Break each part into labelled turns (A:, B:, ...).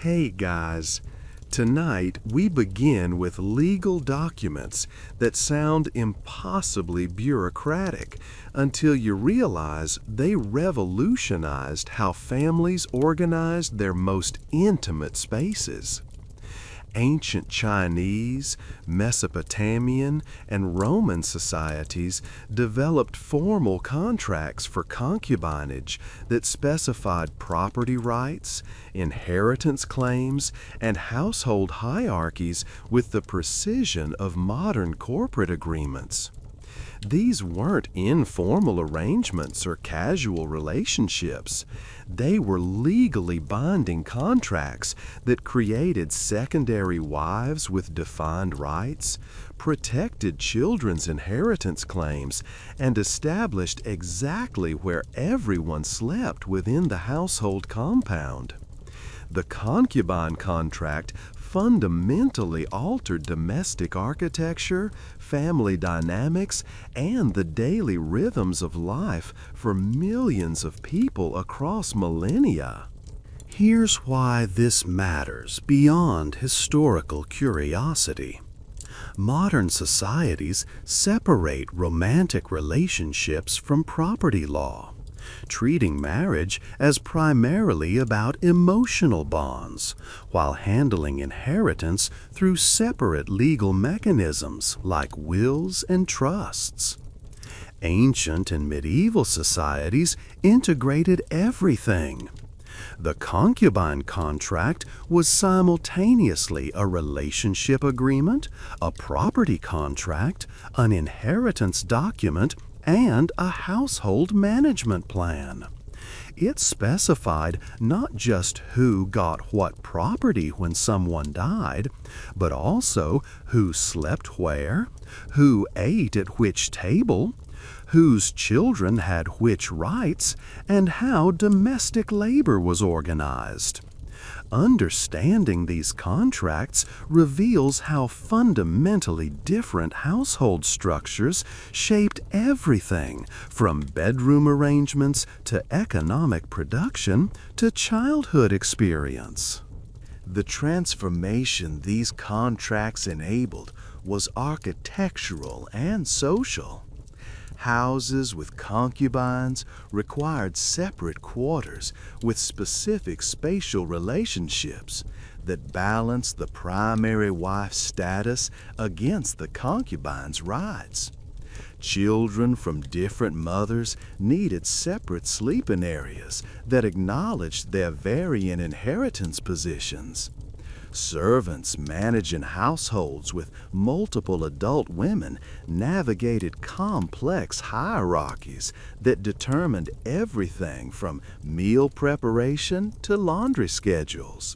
A: Hey guys, tonight we begin with legal documents that sound impossibly bureaucratic until you realize they revolutionized how families organized their most intimate spaces. Ancient Chinese, Mesopotamian, and Roman societies developed formal contracts for concubinage that specified property rights, inheritance claims, and household hierarchies with the precision of modern corporate agreements. These weren't informal arrangements or casual relationships. They were legally binding contracts that created secondary wives with defined rights, protected children's inheritance claims, and established exactly where everyone slept within the household compound. The concubine contract fundamentally altered domestic architecture, family dynamics, and the daily rhythms of life for millions of people across millennia. Here's why this matters beyond historical curiosity. Modern societies separate romantic relationships from property law, treating marriage as primarily about emotional bonds, while handling inheritance through separate legal mechanisms like wills and trusts. Ancient and medieval societies integrated everything. The concubine contract was simultaneously a relationship agreement, a property contract, an inheritance document, and a household management plan. It specified not just who got what property when someone died, but also who slept where, who ate at which table, whose children had which rights, and how domestic labor was organized. Understanding these contracts reveals how fundamentally different household structures shaped everything from bedroom arrangements to economic production to childhood experience. The transformation these contracts enabled was architectural and social. Houses with concubines required separate quarters with specific spatial relationships that balanced the primary wife's status against the concubine's rights. Children from different mothers needed separate sleeping areas that acknowledged their varying inheritance positions. Servants managing households with multiple adult women navigated complex hierarchies that determined everything from meal preparation to laundry schedules.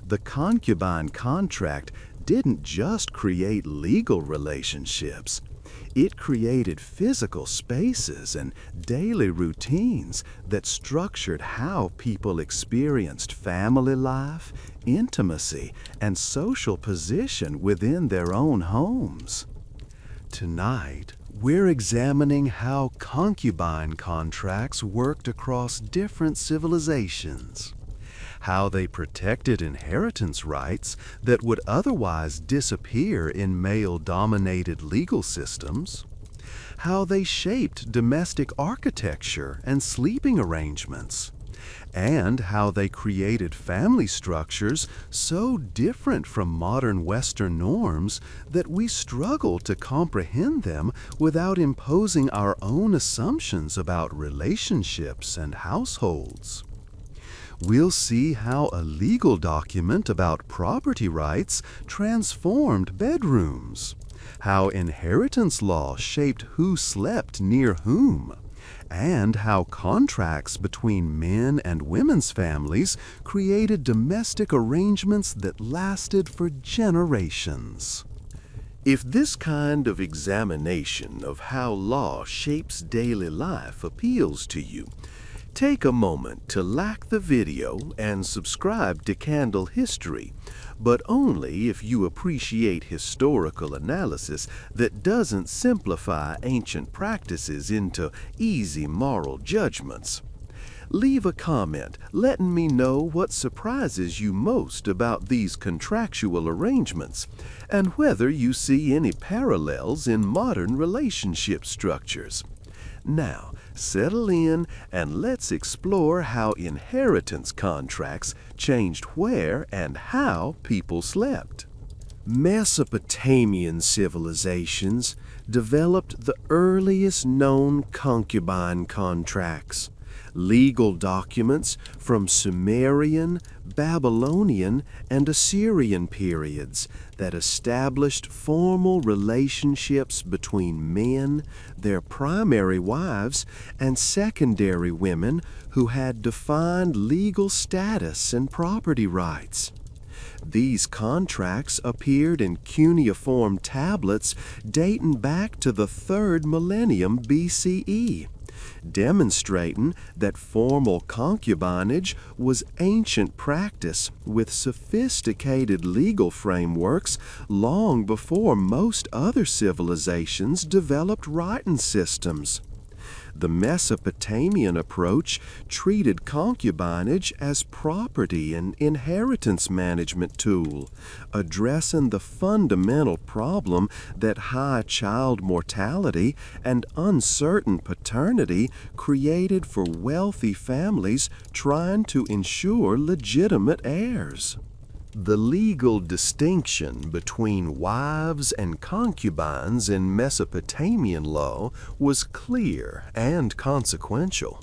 A: The concubine contract didn't just create legal relationships. It created physical spaces and daily routines that structured how people experienced family life, intimacy, and social position within their own homes. Tonight, we're examining how concubine contracts worked across different civilizations, how they protected inheritance rights that would otherwise disappear in male-dominated legal systems, how they shaped domestic architecture and sleeping arrangements, and how they created family structures so different from modern Western norms that we struggle to comprehend them without imposing our own assumptions about relationships and households. We'll see how a legal document about property rights transformed bedrooms, how inheritance law shaped who slept near whom, and how contracts between men and women's families created domestic arrangements that lasted for generations. If this kind of examination of how law shapes daily life appeals to you, take a moment to like the video and subscribe to Candle History, but only if you appreciate historical analysis that doesn't simplify ancient practices into easy moral judgments. Leave a comment letting me know what surprises you most about these contractual arrangements and whether you see any parallels in modern relationship structures. Now, settle in and let's explore how inheritance contracts changed where and how people slept. Mesopotamian civilizations developed the earliest known concubine contracts, legal documents from Sumerian, Babylonian, and Assyrian periods that established formal relationships between men, their primary wives, and secondary women who had defined legal status and property rights. These contracts appeared in cuneiform tablets dating back to the 3rd millennium BCE, demonstrating that formal concubinage was ancient practice with sophisticated legal frameworks long before most other civilizations developed writing systems. The Mesopotamian approach treated concubinage as property and inheritance management tool, addressing the fundamental problem that high child mortality and uncertain paternity created for wealthy families trying to ensure legitimate heirs. The legal distinction between wives and concubines in Mesopotamian law was clear and consequential.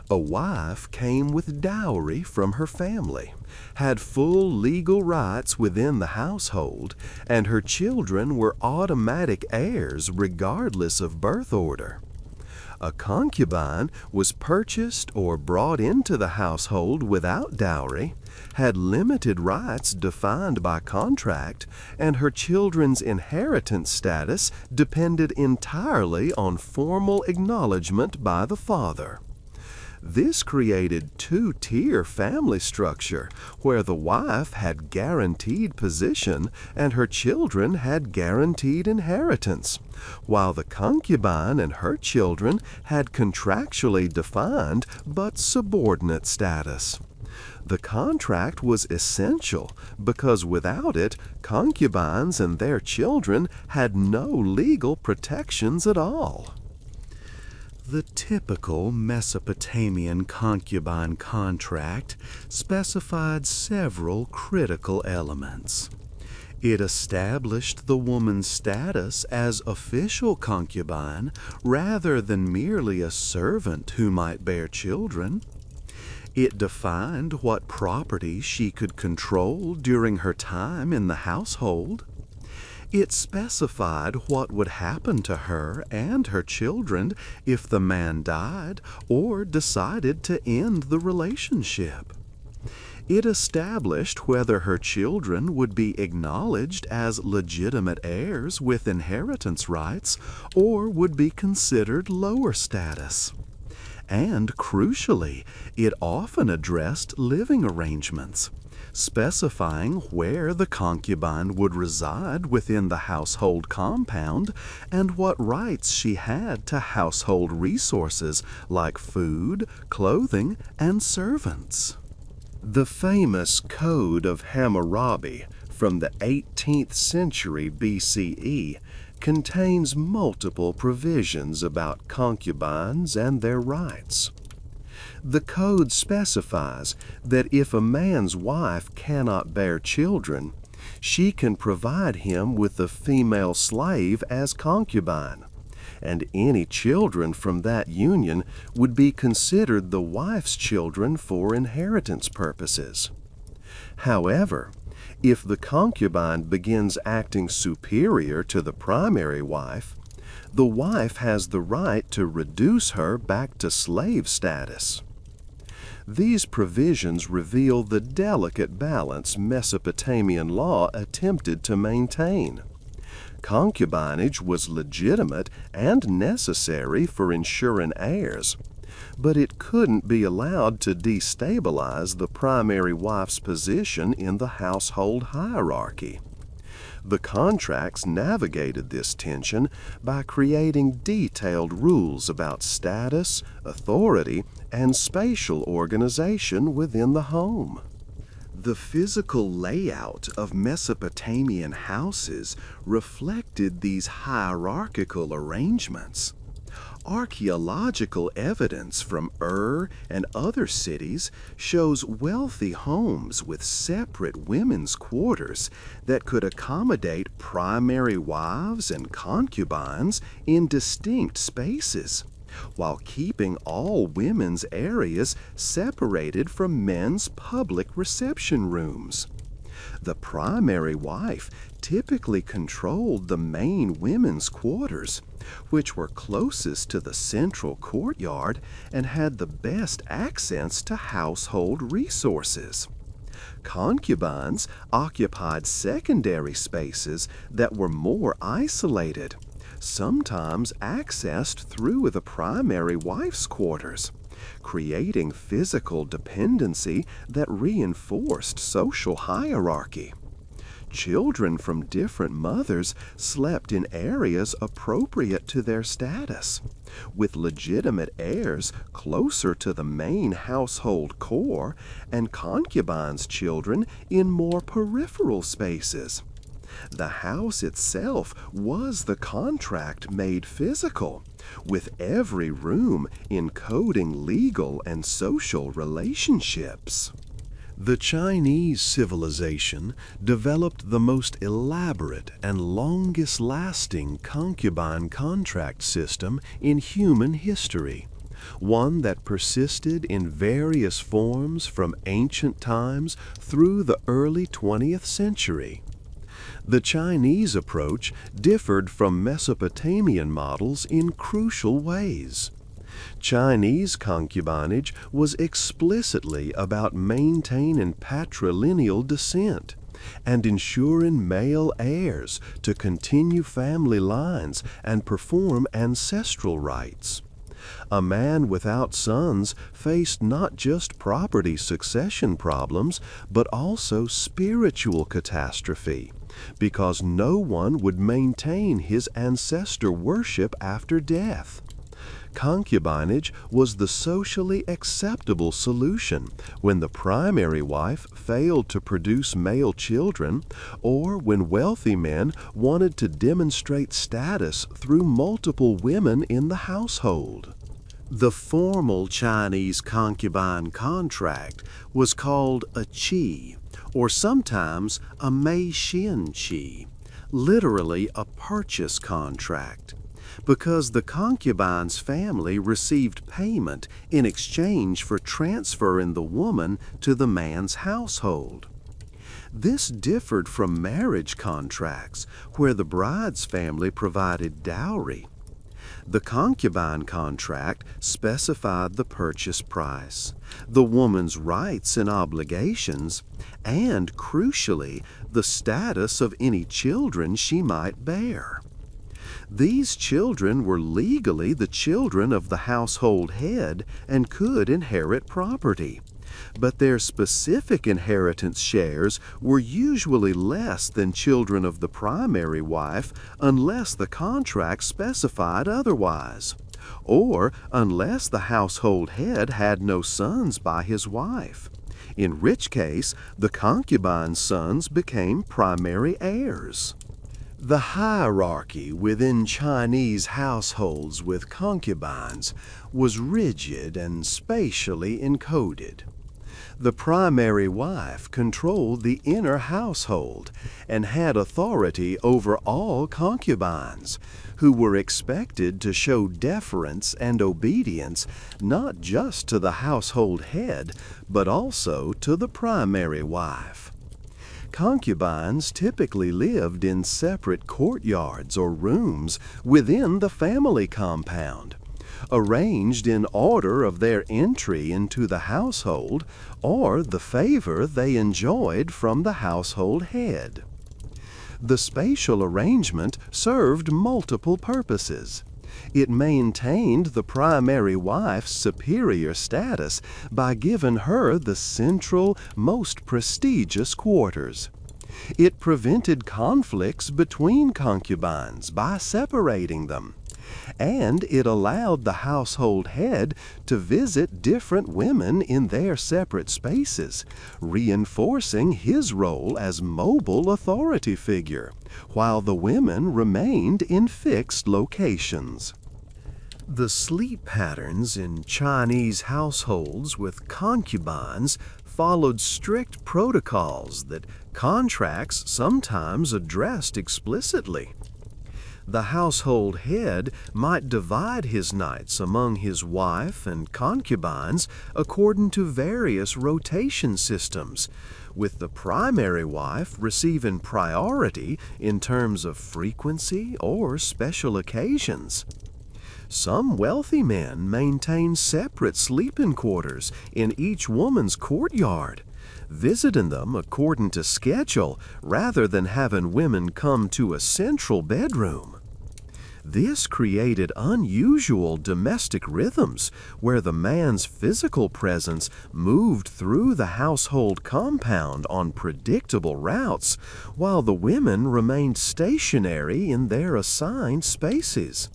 A: A wife came with dowry from her family, had full legal rights within the household, and her children were automatic heirs regardless of birth order. A concubine was purchased or brought into the household without dowry, had limited rights defined by contract, and her children's inheritance status depended entirely on formal acknowledgement by the father. This created two-tier family structure where the wife had guaranteed position and her children had guaranteed inheritance, while the concubine and her children had contractually defined but subordinate status. The contract was essential because without it, concubines and their children had no legal protections at all. The typical Mesopotamian concubine contract specified several critical elements. It established the woman's status as official concubine rather than merely a servant who might bear children. It defined what property she could control during her time in the household. It specified what would happen to her and her children if the man died or decided to end the relationship. It established whether her children would be acknowledged as legitimate heirs with inheritance rights or would be considered lower status. And crucially, it often addressed living arrangements, specifying where the concubine would reside within the household compound and what rights she had to household resources like food, clothing, and servants. The famous Code of Hammurabi from the 18th century BCE contains multiple provisions about concubines and their rights. The code specifies that if a man's wife cannot bear children, she can provide him with a female slave as concubine, and any children from that union would be considered the wife's children for inheritance purposes. However, if the concubine begins acting superior to the primary wife, the wife has the right to reduce her back to slave status. These provisions reveal the delicate balance Mesopotamian law attempted to maintain. Concubinage was legitimate and necessary for ensuring heirs, but it couldn't be allowed to destabilize the primary wife's position in the household hierarchy. The contracts navigated this tension by creating detailed rules about status, authority, and spatial organization within the home. The physical layout of Mesopotamian houses reflected these hierarchical arrangements. Archaeological evidence from Ur and other cities shows wealthy homes with separate women's quarters that could accommodate primary wives and concubines in distinct spaces, while keeping all women's areas separated from men's public reception rooms. The primary wife typically controlled the main women's quarters, which were closest to the central courtyard and had the best access to household resources. Concubines occupied secondary spaces that were more isolated, sometimes accessed through the primary wife's quarters, creating physical dependency that reinforced social hierarchy. Children from different mothers slept in areas appropriate to their status, with legitimate heirs closer to the main household core and concubines' children in more peripheral spaces. The house itself was the contract made physical, with every room encoding legal and social relationships. The Chinese civilization developed the most elaborate and longest-lasting concubine contract system in human history, one that persisted in various forms from ancient times through the early 20th century. The Chinese approach differed from Mesopotamian models in crucial ways. Chinese concubinage was explicitly about maintaining patrilineal descent and ensuring male heirs to continue family lines and perform ancestral rites. A man without sons faced not just property succession problems, but also spiritual catastrophe, because no one would maintain his ancestor worship after death. Concubinage was the socially acceptable solution when the primary wife failed to produce male children, or when wealthy men wanted to demonstrate status through multiple women in the household. The formal Chinese concubine contract was called a qi, or sometimes a mei xin qi, literally a purchase contract, because the concubine's family received payment in exchange for transferring the woman to the man's household. This differed from marriage contracts, where the bride's family provided dowry. The concubine contract specified the purchase price, the woman's rights and obligations, and, crucially, the status of any children she might bear. These children were legally the children of the household head and could inherit property, but their specific inheritance shares were usually less than children of the primary wife unless the contract specified otherwise, or unless the household head had no sons by his wife, in which case the concubine's sons became primary heirs. The hierarchy within Chinese households with concubines was rigid and spatially encoded. The primary wife controlled the inner household and had authority over all concubines, who were expected to show deference and obedience not just to the household head, but also to the primary wife. Concubines typically lived in separate courtyards or rooms within the family compound, arranged in order of their entry into the household or the favor they enjoyed from the household head. The spatial arrangement served multiple purposes. It maintained the primary wife's superior status by giving her the central, most prestigious quarters. It prevented conflicts between concubines by separating them, and it allowed the household head to visit different women in their separate spaces, reinforcing his role as mobile authority figure, while the women remained in fixed locations. The sleep patterns in Chinese households with concubines followed strict protocols that contracts sometimes addressed explicitly. The household head might divide his nights among his wife and concubines according to various rotation systems, with the primary wife receiving priority in terms of frequency or special occasions. Some wealthy men maintained separate sleeping quarters in each woman's courtyard, visiting them according to schedule rather than having women come to a central bedroom. This created unusual domestic rhythms where the man's physical presence moved through the household compound on predictable routes, while the women remained stationary in their assigned spaces.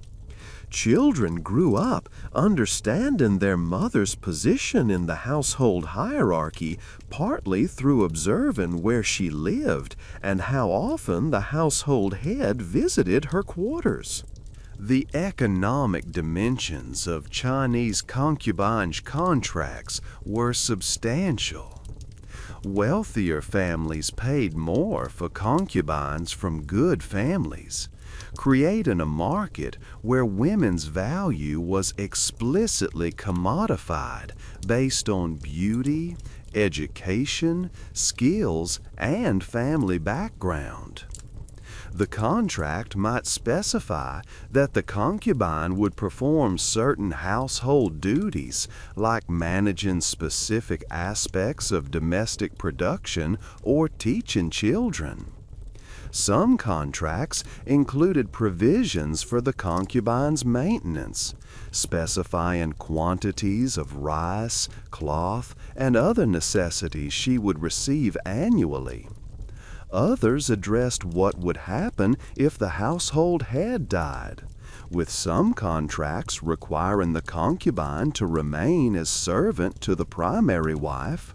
A: Children grew up understanding their mother's position in the household hierarchy partly through observing where she lived and how often the household head visited her quarters. The economic dimensions of Chinese concubinage contracts were substantial. Wealthier families paid more for concubines from good families, creating a market where women's value was explicitly commodified based on beauty, education, skills, and family background. The contract might specify that the concubine would perform certain household duties, like managing specific aspects of domestic production or teaching children. Some contracts included provisions for the concubine's maintenance, specifying quantities of rice, cloth, and other necessities she would receive annually. Others addressed what would happen if the household head died, with some contracts requiring the concubine to remain as servant to the primary wife,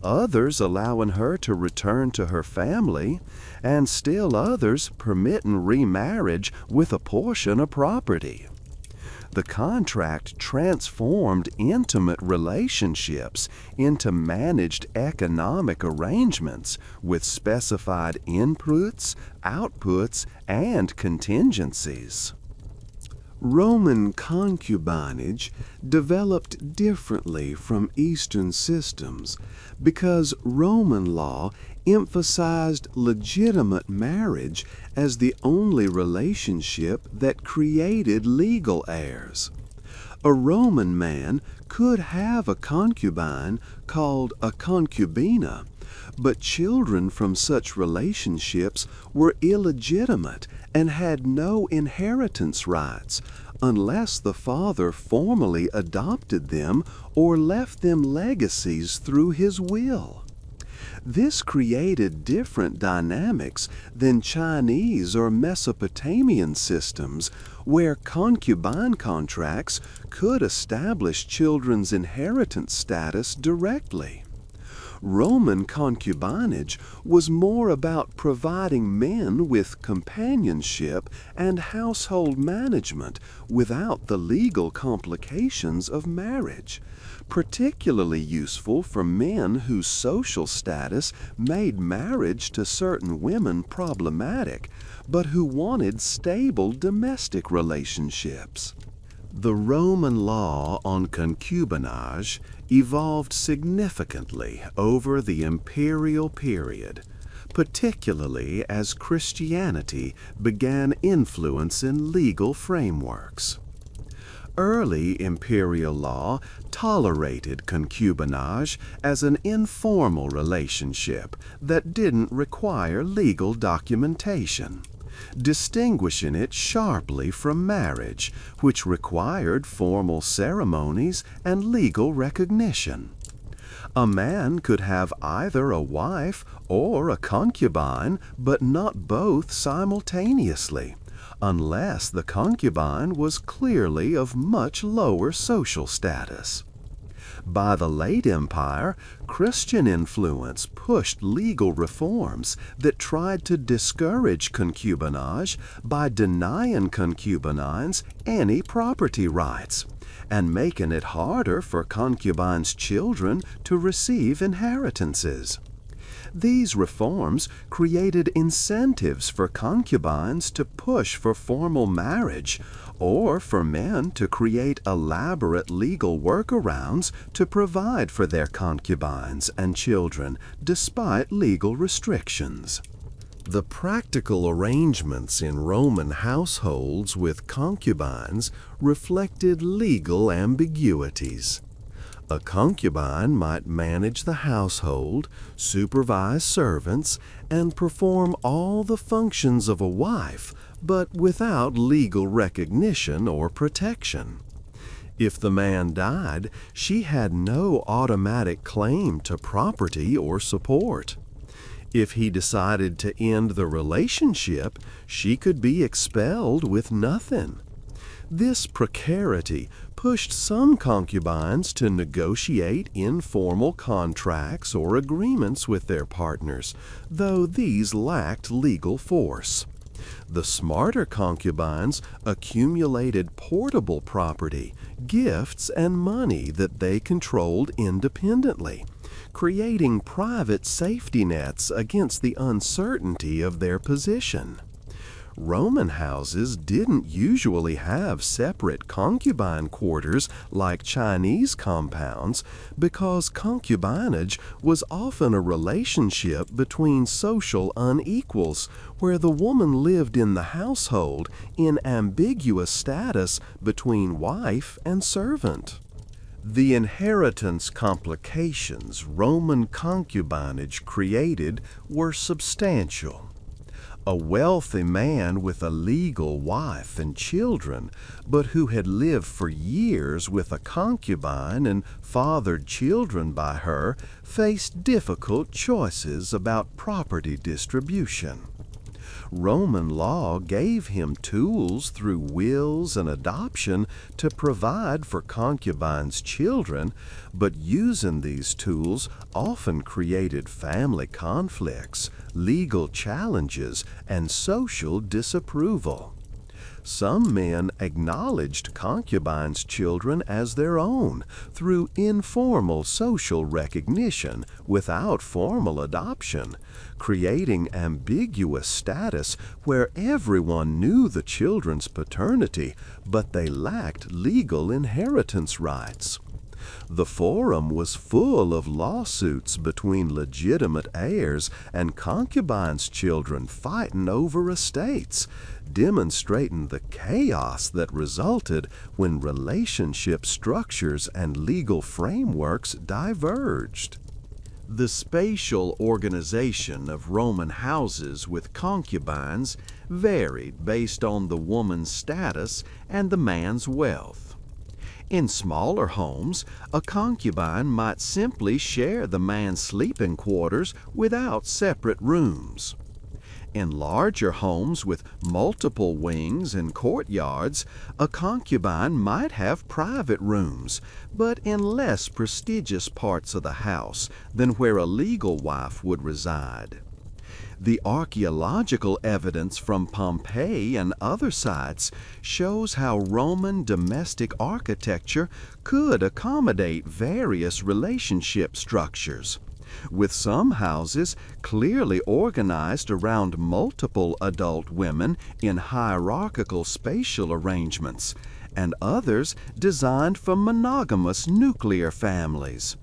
A: others allowing her to return to her family, and still others permitting remarriage with a portion of property. The contract transformed intimate relationships into managed economic arrangements with specified inputs, outputs, and contingencies. Roman concubinage developed differently from Eastern systems because Roman law emphasized legitimate marriage as the only relationship that created legal heirs. A Roman man could have a concubine called a concubina, but children from such relationships were illegitimate and had no inheritance rights unless the father formally adopted them or left them legacies through his will. This created different dynamics than Chinese or Mesopotamian systems where concubine contracts could establish children's inheritance status directly. Roman concubinage was more about providing men with companionship and household management without the legal complications of marriage, particularly useful for men whose social status made marriage to certain women problematic, but who wanted stable domestic relationships. The Roman law on concubinage evolved significantly over the imperial period, particularly as Christianity began influencing legal frameworks. Early imperial law tolerated concubinage as an informal relationship that didn't require legal documentation, distinguishing it sharply from marriage, which required formal ceremonies and legal recognition. A man could have either a wife or a concubine, but not both simultaneously, unless the concubine was clearly of much lower social status. By the late Empire, Christian influence pushed legal reforms that tried to discourage concubinage by denying concubines any property rights and making it harder for concubines' children to receive inheritances. These reforms created incentives for concubines to push for formal marriage or for men to create elaborate legal workarounds to provide for their concubines and children despite legal restrictions. The practical arrangements in Roman households with concubines reflected legal ambiguities. A concubine might manage the household, supervise servants, and perform all the functions of a wife, but without legal recognition or protection. If the man died, she had no automatic claim to property or support. If he decided to end the relationship, she could be expelled with nothing. This precarity pushed some concubines to negotiate informal contracts or agreements with their partners, though these lacked legal force. The smarter concubines accumulated portable property, gifts, and money that they controlled independently, creating private safety nets against the uncertainty of their position. Roman houses didn't usually have separate concubine quarters like Chinese compounds because concubinage was often a relationship between social unequals where the woman lived in the household in ambiguous status between wife and servant. The inheritance complications Roman concubinage created were substantial. A wealthy man with a legal wife and children, but who had lived for years with a concubine and fathered children by her, faced difficult choices about property distribution. Roman law gave him tools through wills and adoption to provide for concubines' children, but using these tools often created family conflicts, legal challenges, and social disapproval. Some men acknowledged concubines' children as their own through informal social recognition without formal adoption, creating ambiguous status where everyone knew the children's paternity, but they lacked legal inheritance rights. The Forum was full of lawsuits between legitimate heirs and concubines' children fighting over estates, demonstrating the chaos that resulted when relationship structures and legal frameworks diverged. The spatial organization of Roman houses with concubines varied based on the woman's status and the man's wealth. In smaller homes, a concubine might simply share the man's sleeping quarters without separate rooms. In larger homes with multiple wings and courtyards, a concubine might have private rooms, but in less prestigious parts of the house than where a legal wife would reside. The archaeological evidence from Pompeii and other sites shows how Roman domestic architecture could accommodate various relationship structures, with some houses clearly organized around multiple adult women in hierarchical spatial arrangements, and others designed for monogamous nuclear families.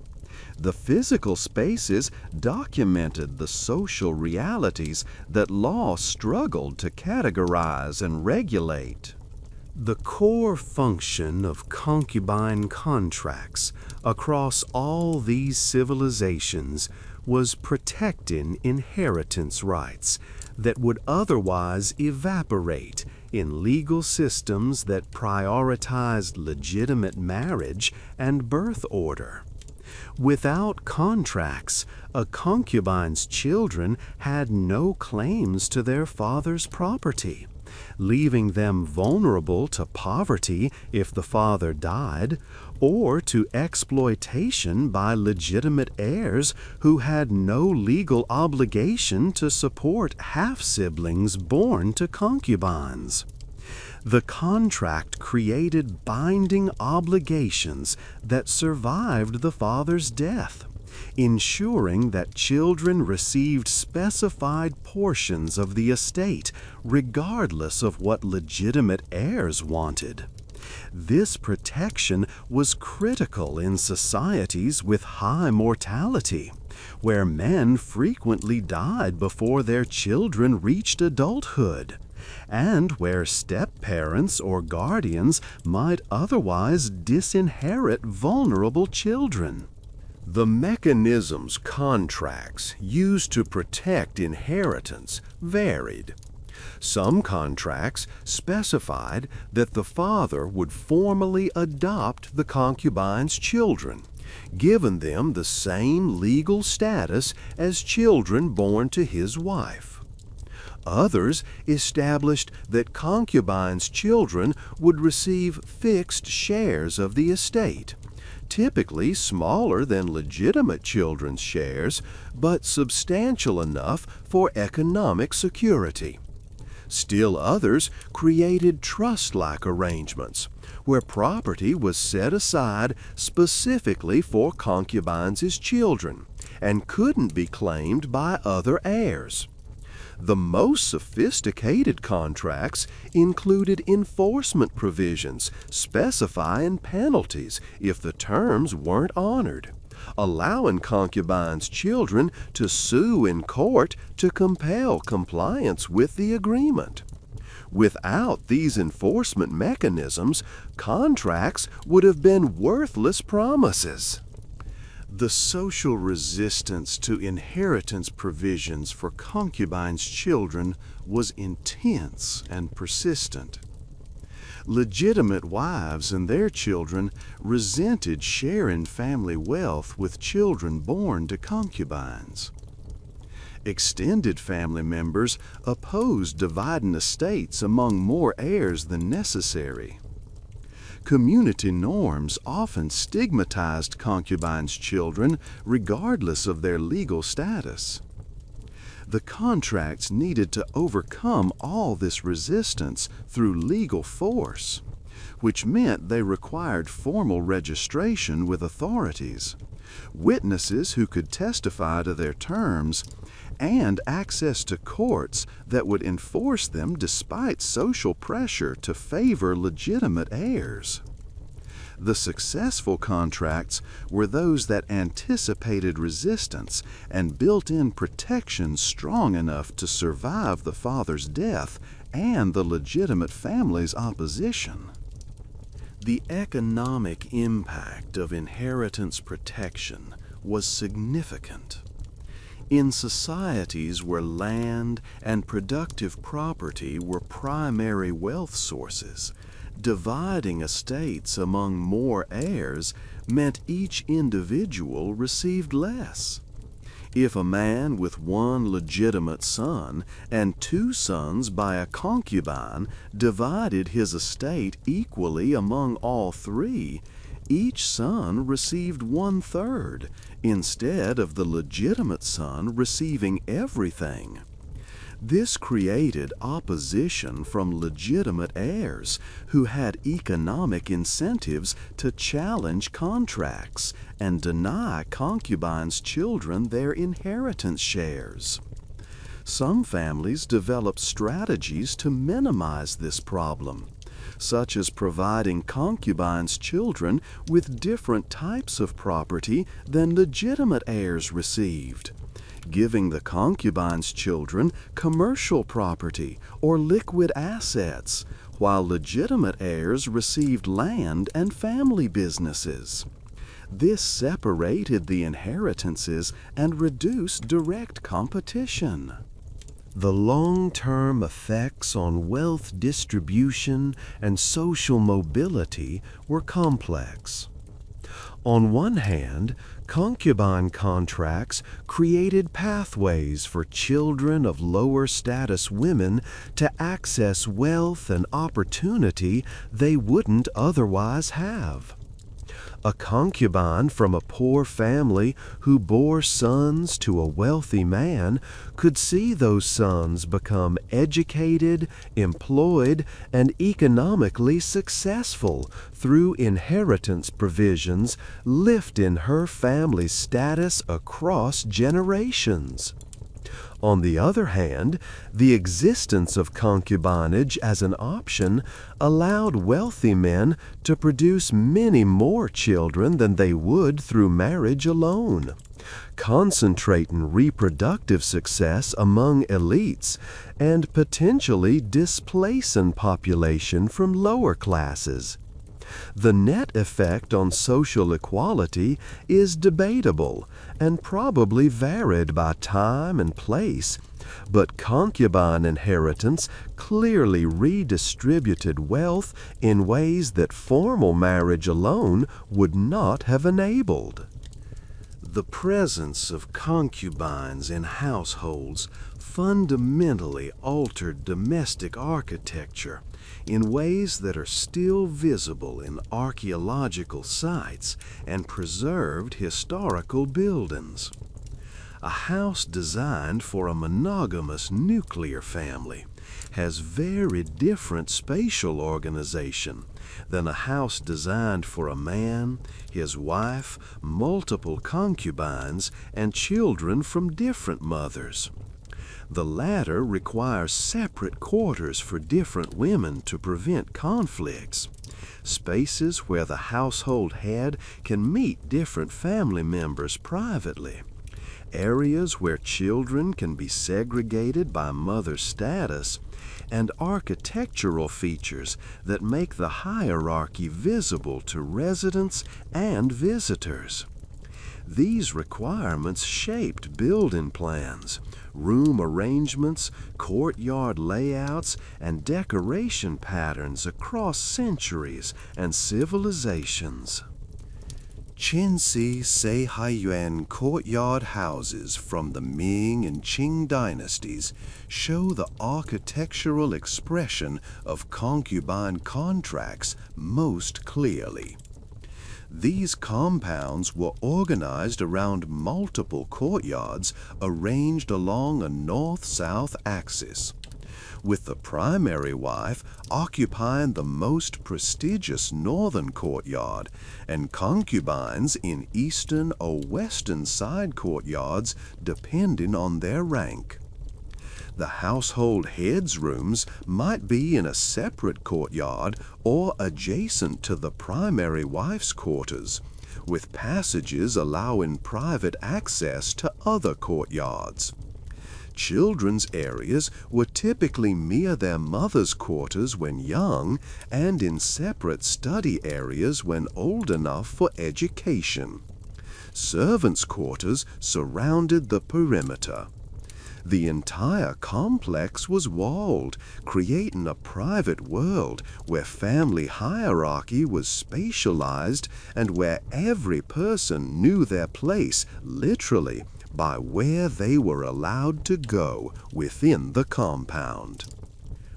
A: The physical spaces documented the social realities that law struggled to categorize and regulate. The core function of concubine contracts across all these civilizations was protecting inheritance rights that would otherwise evaporate in legal systems that prioritized legitimate marriage and birth order. Without contracts, a concubine's children had no claims to their father's property, leaving them vulnerable to poverty if the father died, or to exploitation by legitimate heirs who had no legal obligation to support half-siblings born to concubines. The contract created binding obligations that survived the father's death, ensuring that children received specified portions of the estate regardless of what legitimate heirs wanted. This protection was critical in societies with high mortality, where men frequently died before their children reached adulthood, and where step-parents or guardians might otherwise disinherit vulnerable children. The mechanisms contracts used to protect inheritance varied. Some contracts specified that the father would formally adopt the concubine's children, giving them the same legal status as children born to his wife. Others established that concubines' children would receive fixed shares of the estate, typically smaller than legitimate children's shares, but substantial enough for economic security. Still others created trust-like arrangements, where property was set aside specifically for concubines' children and couldn't be claimed by other heirs. The most sophisticated contracts included enforcement provisions specifying penalties if the terms weren't honored, allowing concubines' children to sue in court to compel compliance with the agreement. Without these enforcement mechanisms, contracts would have been worthless promises. The social resistance to inheritance provisions for concubines' children was intense and persistent. Legitimate wives and their children resented sharing family wealth with children born to concubines. Extended family members opposed dividing estates among more heirs than necessary. Community norms often stigmatized concubines' children regardless of their legal status. The contracts needed to overcome all this resistance through legal force, which meant they required formal registration with authorities, witnesses who could testify to their terms, and access to courts that would enforce them despite social pressure to favor legitimate heirs. The successful contracts were those that anticipated resistance and built in protections strong enough to survive the father's death and the legitimate family's opposition. The economic impact of inheritance protection was significant. In societies where land and productive property were primary wealth sources, dividing estates among more heirs meant each individual received less. If a man with one legitimate son and two sons by a concubine divided his estate equally among all three, each son received 1/3, instead of the legitimate son receiving everything. This created opposition from legitimate heirs who had economic incentives to challenge contracts and deny concubines' children their inheritance shares. Some families developed strategies to minimize this problem, such as providing concubines' children with different types of property than legitimate heirs received, giving the concubine's children commercial property or liquid assets, while legitimate heirs received land and family businesses. This separated the inheritances and reduced direct competition. The long-term effects on wealth distribution and social mobility were complex. On one hand, concubine contracts created pathways for children of lower status women to access wealth and opportunity they wouldn't otherwise have. A concubine from a poor family who bore sons to a wealthy man could see those sons become educated, employed, and economically successful through inheritance provisions, lifting her family's status across generations. On the other hand, the existence of concubinage as an option allowed wealthy men to produce many more children than they would through marriage alone, concentrating reproductive success among elites and potentially displacing population from lower classes. The net effect on social equality is debatable and probably varied by time and place, but concubine inheritance clearly redistributed wealth in ways that formal marriage alone would not have enabled. The presence of concubines in households fundamentally altered domestic architecture in ways that are still visible in archaeological sites and preserved historical buildings. A house designed for a monogamous nuclear family has very different spatial organization than a house designed for a man, his wife, multiple concubines, and children from different mothers. The latter requires separate quarters for different women to prevent conflicts, spaces where the household head can meet different family members privately, areas where children can be segregated by mother status, and architectural features that make the hierarchy visible to residents and visitors. These requirements shaped building plans, room arrangements, courtyard layouts, and decoration patterns across centuries and civilizations. C0ncubine courtyard houses from the Ming and Qing dynasties show the architectural expression of concubine contracts most clearly. These compounds were organized around multiple courtyards arranged along a north-south axis, with the primary wife occupying the most prestigious northern courtyard and concubines in eastern or western side courtyards depending on their rank. The household heads' rooms might be in a separate courtyard or adjacent to the primary wife's quarters, with passages allowing private access to other courtyards. Children's areas were typically near their mother's quarters when young and in separate study areas when old enough for education. Servants' quarters surrounded the perimeter. The entire complex was walled, creating a private world where family hierarchy was spatialized and where every person knew their place, literally, by where they were allowed to go within the compound.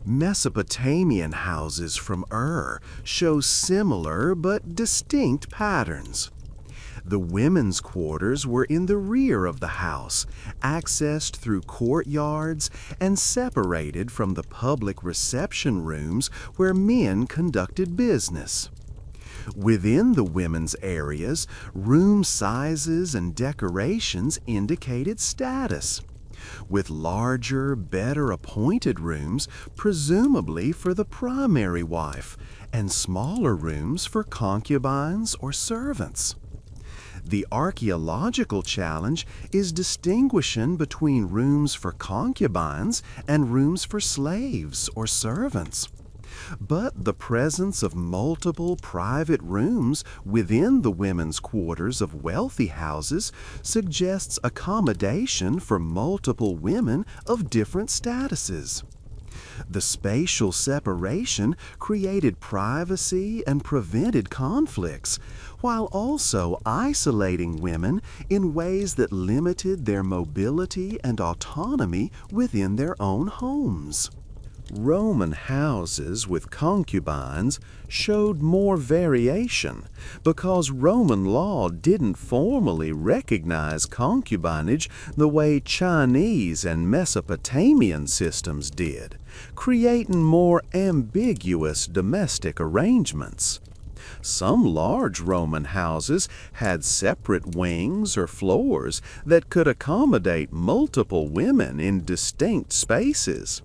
A: Mesopotamian houses from Ur show similar but distinct patterns. The women's quarters were in the rear of the house, accessed through courtyards and separated from the public reception rooms where men conducted business. Within the women's areas, room sizes and decorations indicated status, with larger, better appointed rooms presumably for the primary wife and smaller rooms for concubines or servants. The archaeological challenge is distinguishing between rooms for concubines and rooms for slaves or servants. But the presence of multiple private rooms within the women's quarters of wealthy houses suggests accommodation for multiple women of different statuses. The spatial separation created privacy and prevented conflicts, while also isolating women in ways that limited their mobility and autonomy within their own homes. Roman houses with concubines showed more variation because Roman law didn't formally recognize concubinage the way Chinese and Mesopotamian systems did, creating more ambiguous domestic arrangements. Some large Roman houses had separate wings or floors that could accommodate multiple women in distinct spaces.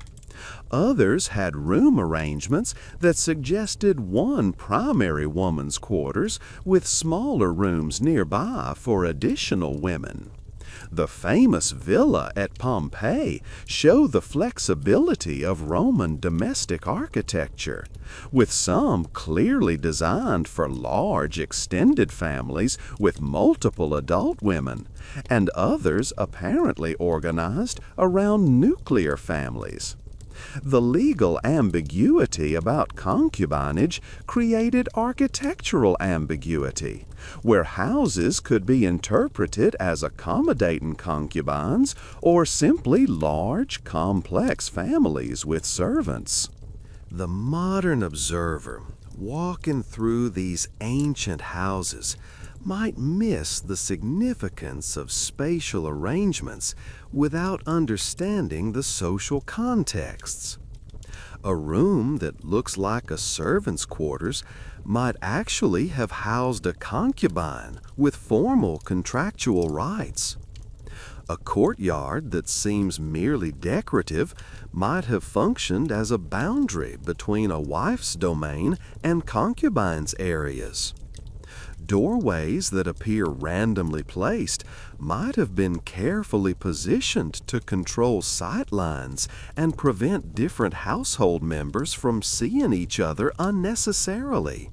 A: Others had room arrangements that suggested one primary woman's quarters with smaller rooms nearby for additional women. The famous villa at Pompeii show the flexibility of Roman domestic architecture, with some clearly designed for large extended families with multiple adult women, and others apparently organized around nuclear families. The legal ambiguity about concubinage created architectural ambiguity, where houses could be interpreted as accommodating concubines or simply large, complex families with servants. The modern observer, walking through these ancient houses, might miss the significance of spatial arrangements without understanding the social contexts. A room that looks like a servant's quarters might actually have housed a concubine with formal contractual rights. A courtyard that seems merely decorative might have functioned as a boundary between a wife's domain and concubine's areas. Doorways that appear randomly placed might have been carefully positioned to control sight lines and prevent different household members from seeing each other unnecessarily.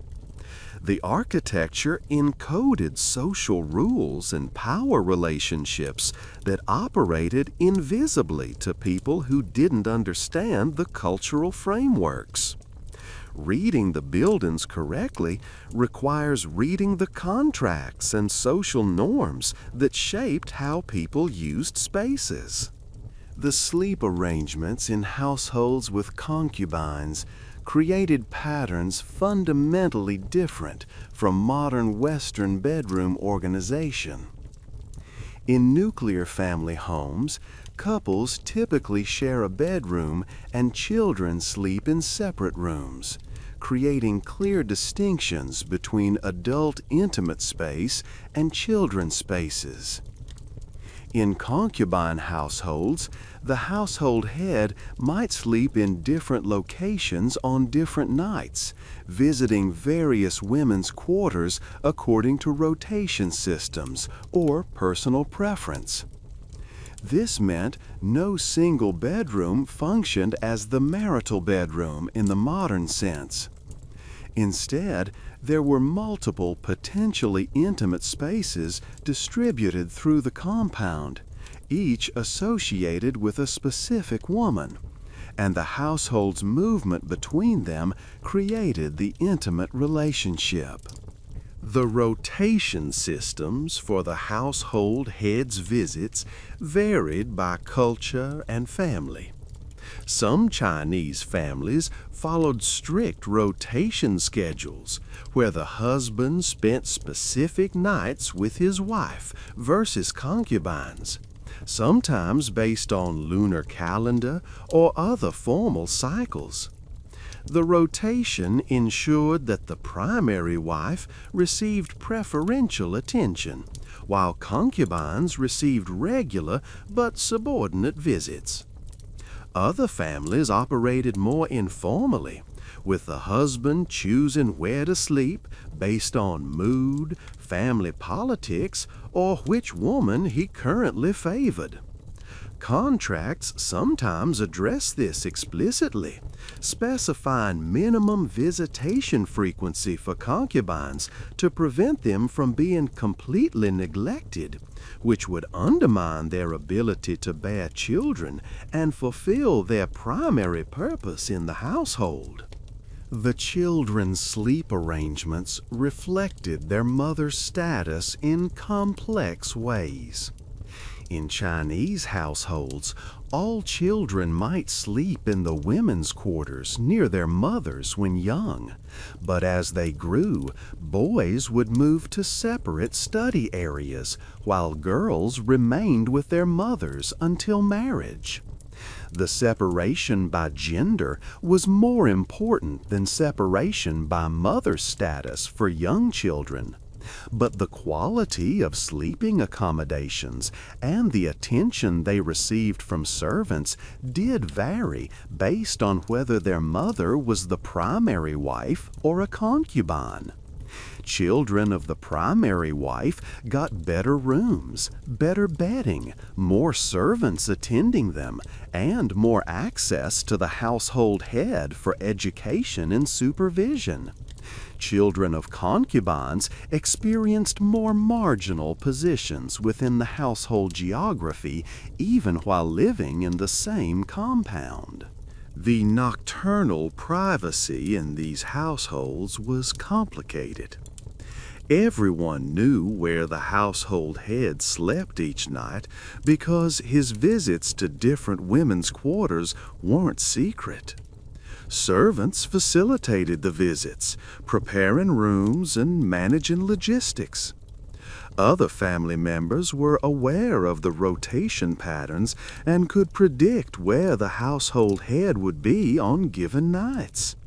A: The architecture encoded social rules and power relationships that operated invisibly to people who didn't understand the cultural frameworks. Reading the buildings correctly requires reading the contracts and social norms that shaped how people used spaces. The sleep arrangements in households with concubines created patterns fundamentally different from modern Western bedroom organization. In nuclear family homes, couples typically share a bedroom and children sleep in separate rooms, creating clear distinctions between adult intimate space and children's spaces. In concubine households, the household head might sleep in different locations on different nights, visiting various women's quarters according to rotation systems or personal preference. This meant no single bedroom functioned as the marital bedroom in the modern sense. Instead, there were multiple potentially intimate spaces distributed through the compound, each associated with a specific woman, and the household's movement between them created the intimate relationship. The rotation systems for the household head's visits varied by culture and family. Some Chinese families followed strict rotation schedules where the husband spent specific nights with his wife versus concubines, sometimes based on lunar calendar or other formal cycles. The rotation ensured that the primary wife received preferential attention, while concubines received regular but subordinate visits. Other families operated more informally, with the husband choosing where to sleep based on mood, family politics, or which woman he currently favored. Contracts sometimes address this explicitly, specifying minimum visitation frequency for concubines to prevent them from being completely neglected, which would undermine their ability to bear children and fulfill their primary purpose in the household. The children's sleep arrangements reflected their mother's status in complex ways. In Chinese households, all children might sleep in the women's quarters near their mothers when young, but as they grew, boys would move to separate study areas, while girls remained with their mothers until marriage. The separation by gender was more important than separation by mother status for young children. But the quality of sleeping accommodations and the attention they received from servants did vary based on whether their mother was the primary wife or a concubine. Children of the primary wife got better rooms, better bedding, more servants attending them, and more access to the household head for education and supervision. Children of concubines experienced more marginal positions within the household geography, even while living in the same compound. The nocturnal privacy in these households was complicated. Everyone knew where the household head slept each night because his visits to different women's quarters weren't secret. Servants facilitated the visits, preparing rooms and managing logistics. Other family members were aware of the rotation patterns and could predict where the household head would be on given nights.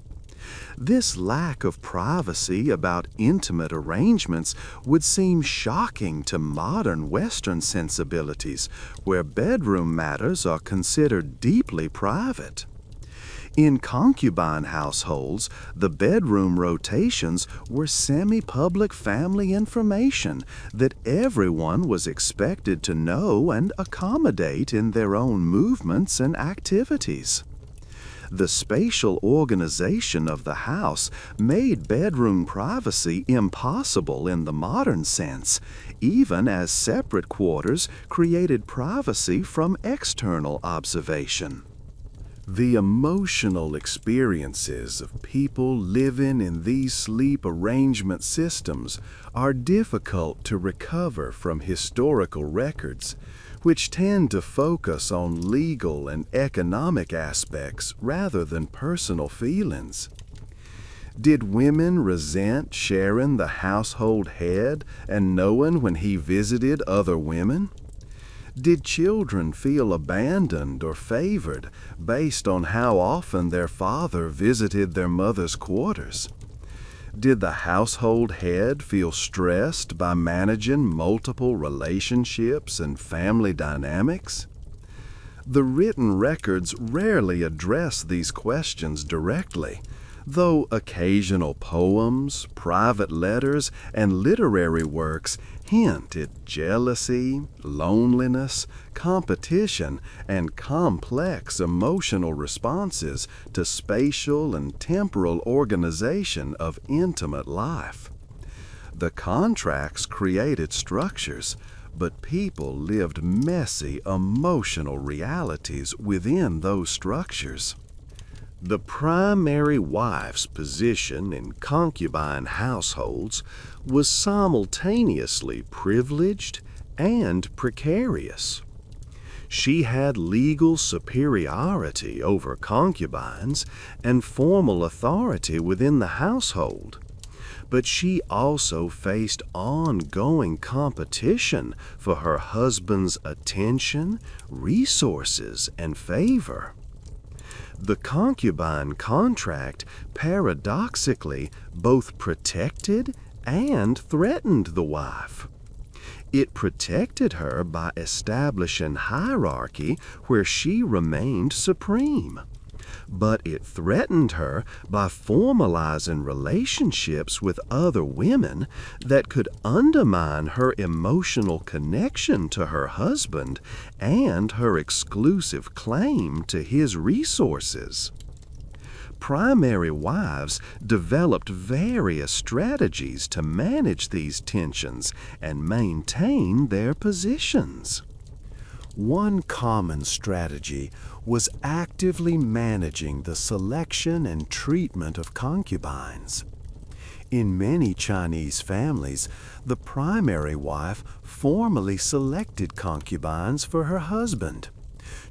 A: This lack of privacy about intimate arrangements would seem shocking to modern Western sensibilities, where bedroom matters are considered deeply private. In concubine households, the bedroom rotations were semi-public family information that everyone was expected to know and accommodate in their own movements and activities. The spatial organization of the house made bedroom privacy impossible in the modern sense, even as separate quarters created privacy from external observation. The emotional experiences of people living in these sleep arrangement systems are difficult to recover from historical records, which tend to focus on legal and economic aspects rather than personal feelings. Did women resent sharing the household head and knowing when he visited other women? Did children feel abandoned or favored based on how often their father visited their mother's quarters? Did the household head feel stressed by managing multiple relationships and family dynamics? The written records rarely address these questions directly, though occasional poems, private letters, and literary works hint at jealousy, loneliness, competition, and complex emotional responses to spatial and temporal organization of intimate life. The contracts created structures, but people lived messy emotional realities within those structures. The primary wife's position in concubine households was simultaneously privileged and precarious. She had legal superiority over concubines and formal authority within the household, but she also faced ongoing competition for her husband's attention, resources, and favor. The concubine contract paradoxically both protected and threatened the wife. It protected her by establishing hierarchy where she remained supreme, but it threatened her by formalizing relationships with other women that could undermine her emotional connection to her husband and her exclusive claim to his resources. Primary wives developed various strategies to manage these tensions and maintain their positions. One common strategy was actively managing the selection and treatment of concubines. In many Chinese families, the primary wife formally selected concubines for her husband,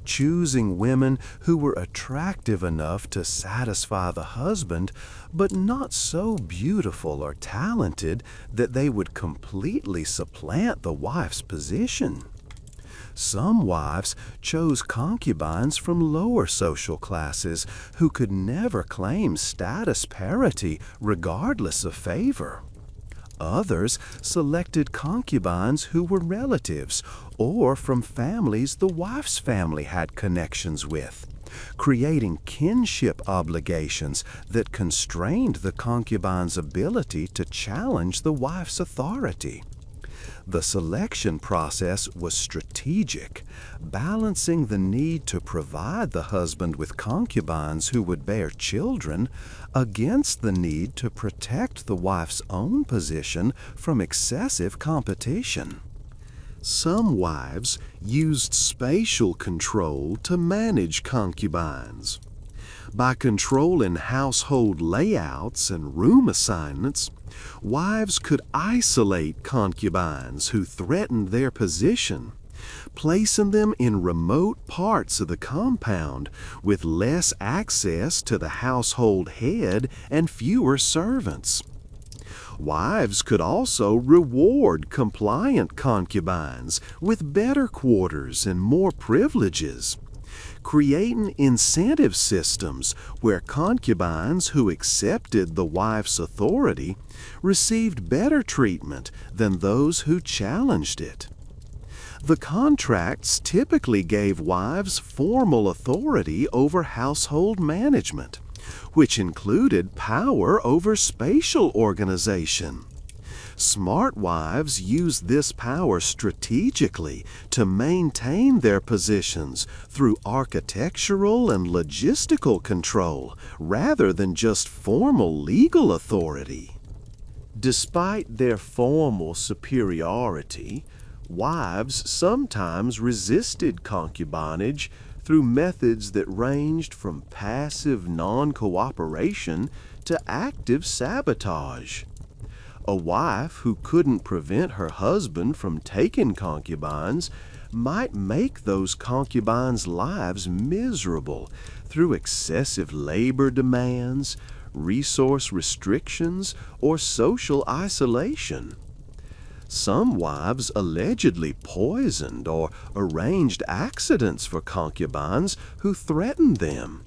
A: choosing women who were attractive enough to satisfy the husband, but not so beautiful or talented that they would completely supplant the wife's position. Some wives chose concubines from lower social classes who could never claim status parity regardless of favor. Others selected concubines who were relatives or from families the wife's family had connections with, creating kinship obligations that constrained the concubine's ability to challenge the wife's authority. The selection process was strategic, balancing the need to provide the husband with concubines who would bear children against the need to protect the wife's own position from excessive competition. Some wives used spatial control to manage concubines. By controlling household layouts and room assignments, wives could isolate concubines who threatened their position, placing them in remote parts of the compound with less access to the household head and fewer servants. Wives could also reward compliant concubines with better quarters and more privileges, creating incentive systems where concubines who accepted the wife's authority received better treatment than those who challenged it. The contracts typically gave wives formal authority over household management, which included power over spatial organization. Smart wives used this power strategically to maintain their positions through architectural and logistical control rather than just formal legal authority. Despite their formal superiority, wives sometimes resisted concubinage through methods that ranged from passive non-cooperation to active sabotage. A wife who couldn't prevent her husband from taking concubines might make those concubines' lives miserable through excessive labor demands, resource restrictions, or social isolation. Some wives allegedly poisoned or arranged accidents for concubines who threatened them,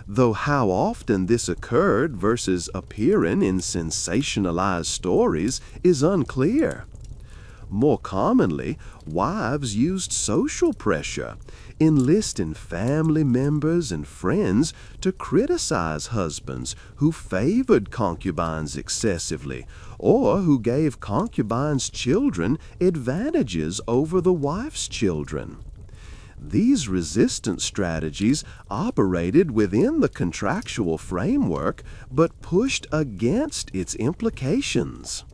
A: though how often this occurred versus appearing in sensationalized stories is unclear. More commonly, wives used social pressure, enlisting family members and friends to criticize husbands who favored concubines excessively or who gave concubines' children advantages over the wife's children. These resistance strategies operated within the contractual framework but pushed against its implications.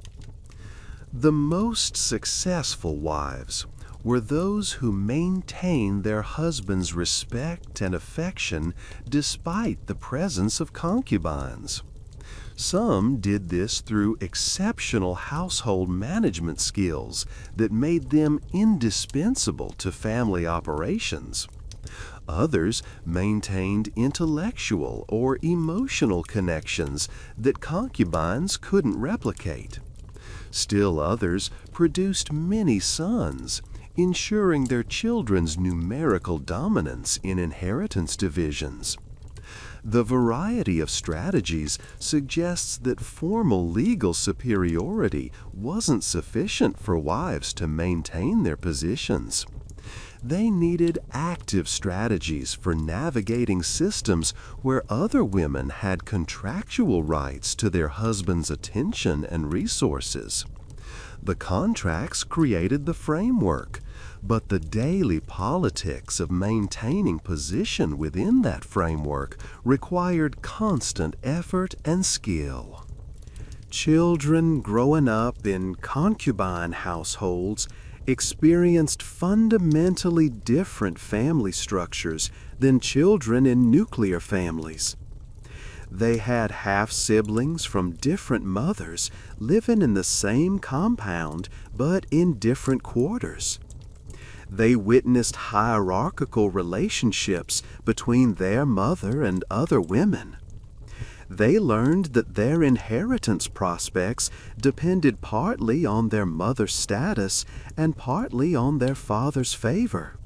A: The most successful wives were those who maintained their husband's respect and affection despite the presence of concubines. Some did this through exceptional household management skills that made them indispensable to family operations. Others maintained intellectual or emotional connections that concubines couldn't replicate. Still others produced many sons, ensuring their children's numerical dominance in inheritance divisions. The variety of strategies suggests that formal legal superiority wasn't sufficient for wives to maintain their positions. they needed active strategies for navigating systems where other women had contractual rights to their husband's attention and resources. The contracts created the framework, but the daily politics of maintaining position within that framework required constant effort and skill. Children growing up in concubine households experienced fundamentally different family structures than children in nuclear families. They had half-siblings from different mothers living in the same compound but in different quarters. They witnessed hierarchical relationships between their mother and other women. They learned that their inheritance prospects depended partly on their mother's status and partly on their father's favor.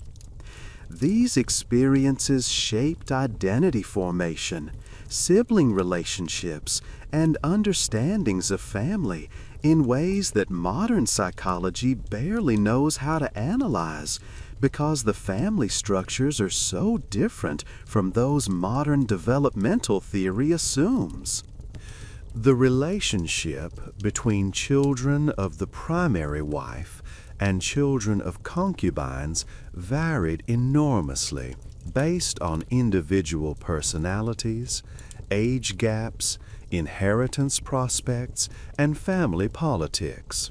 A: These experiences shaped identity formation, sibling relationships, and understandings of family in ways that modern psychology barely knows how to analyze because the family structures are so different from those modern developmental theory assumes. The relationship between children of the primary wife and children of concubines varied enormously based on individual personalities, age gaps, inheritance prospects, and family politics.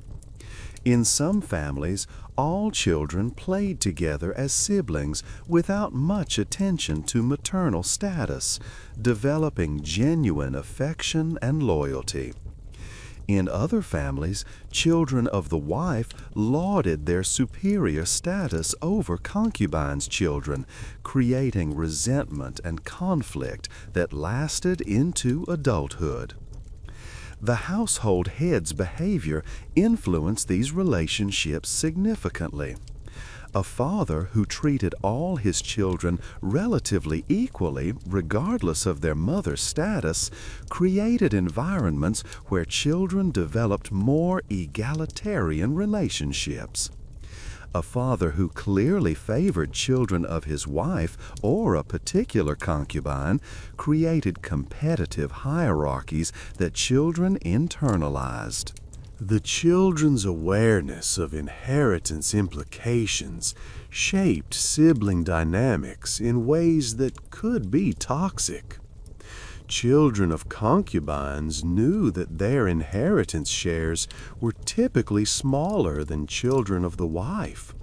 A: In some families, all children played together as siblings without much attention to maternal status, developing genuine affection and loyalty. In other families, children of the wife lauded their superior status over concubines' children, creating resentment and conflict that lasted into adulthood. The household head's behavior influenced these relationships significantly. A father who treated all his children relatively equally, regardless of their mother's status, created environments where children developed more egalitarian relationships. A father who clearly favored children of his wife or a particular concubine created competitive hierarchies that children internalized. The children's awareness of inheritance implications shaped sibling dynamics in ways that could be toxic. Children of concubines knew that their inheritance shares were typically smaller than children of the wife,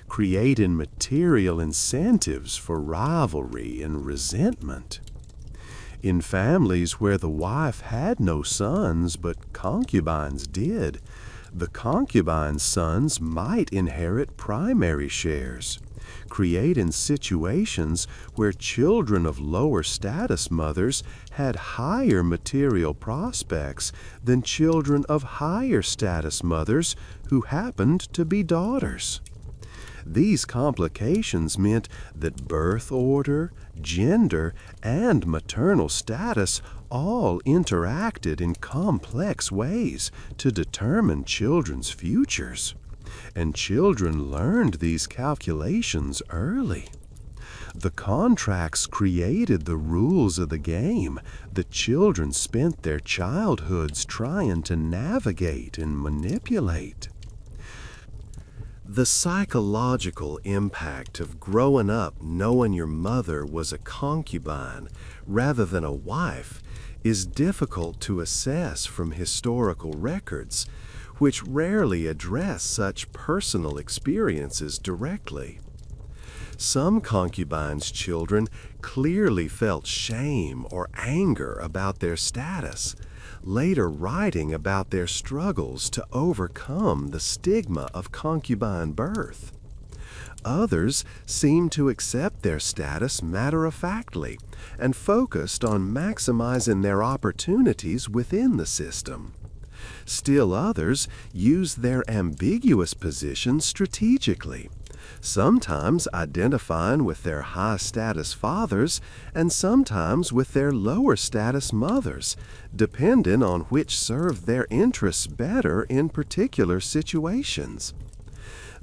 A: creating material incentives for rivalry and resentment. In families where the wife had no sons but concubines did, the concubine's sons might inherit primary shares, creating situations where children of lower status mothers had higher material prospects than children of higher status mothers who happened to be daughters. These complications meant that birth order, gender, and maternal status all interacted in complex ways to determine children's futures. And children learned these calculations early. The contracts created the rules of the game that children spent their childhoods trying to navigate and manipulate. The psychological impact of growing up knowing your mother was a concubine rather than a wife is difficult to assess from historical records, which rarely address such personal experiences directly. Some concubines' children clearly felt shame or anger about their status, later writing about their struggles to overcome the stigma of concubine birth. Others seemed to accept their status matter-of-factly and focused on maximizing their opportunities within the system. Still others used their ambiguous position strategically, sometimes identifying with their high-status fathers and sometimes with their lower-status mothers, depending on which served their interests better in particular situations.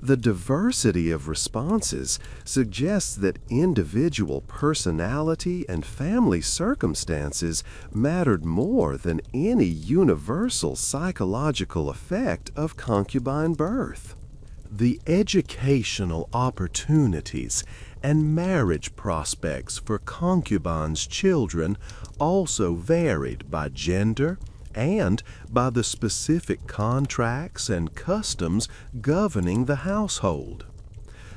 A: The diversity of responses suggests that individual personality and family circumstances mattered more than any universal psychological effect of concubine birth. The educational opportunities and marriage prospects for concubines' children also varied by gender and by the specific contracts and customs governing the household.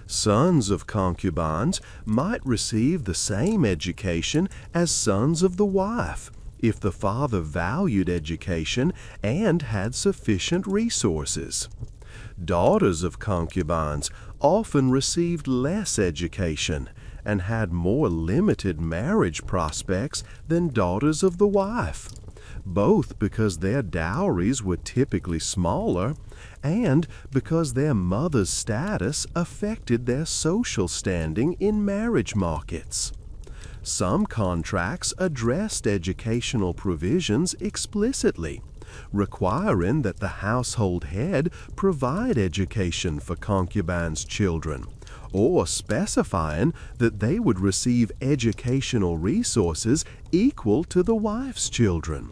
A: Sons of concubines might receive the same education as sons of the wife if the father valued education and had sufficient resources. Daughters of concubines often received less education and had more limited marriage prospects than daughters of the wife, both because their dowries were typically smaller and because their mother's status affected their social standing in marriage markets. Some contracts addressed educational provisions explicitly, requiring that the household head provide education for concubines' children, or specifying that they would receive educational resources equal to the wife's children.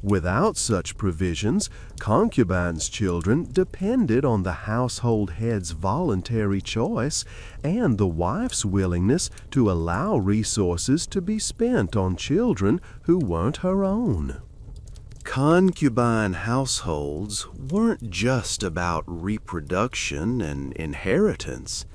A: Without such provisions, concubines' children depended on the household head's voluntary choice and the wife's willingness to allow resources to be spent on children who weren't her own. Concubine households weren't just about reproduction and inheritance.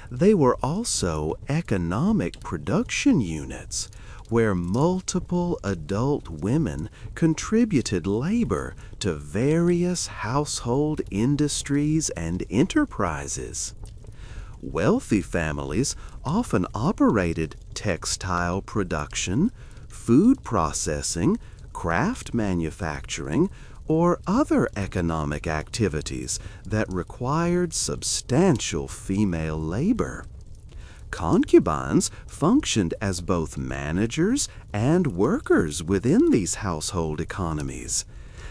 A: They were also economic production units where multiple adult women contributed labor to various household industries and enterprises. Wealthy families often operated textile production, food processing, craft manufacturing, or other economic activities that required substantial female labor. Concubines functioned as both managers and workers within these household economies,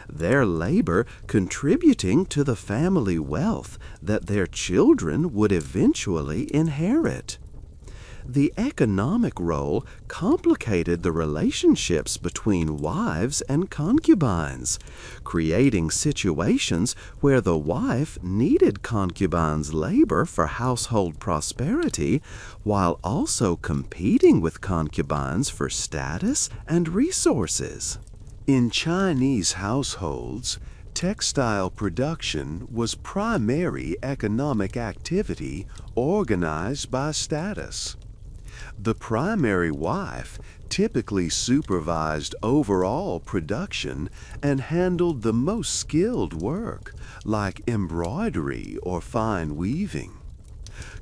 A: their labor contributing to the family wealth that their children would eventually inherit. The economic role complicated the relationships between wives and concubines, creating situations where the wife needed concubines' labor for household prosperity while also competing with concubines for status and resources. In Chinese households, textile production was primary economic activity organized by status. The primary wife typically supervised overall production and handled the most skilled work, like embroidery or fine weaving.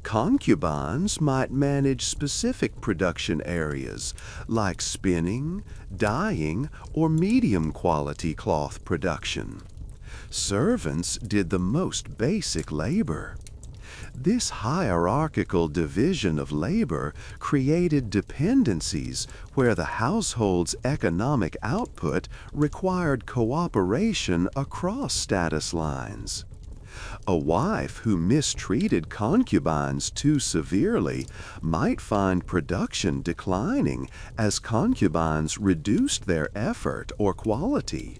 A: Concubines might manage specific production areas, like spinning, dyeing, or medium-quality cloth production. Servants did the most basic labor. This hierarchical division of labor created dependencies where the household's economic output required cooperation across status lines. A wife who mistreated concubines too severely might find production declining as concubines reduced their effort or quality.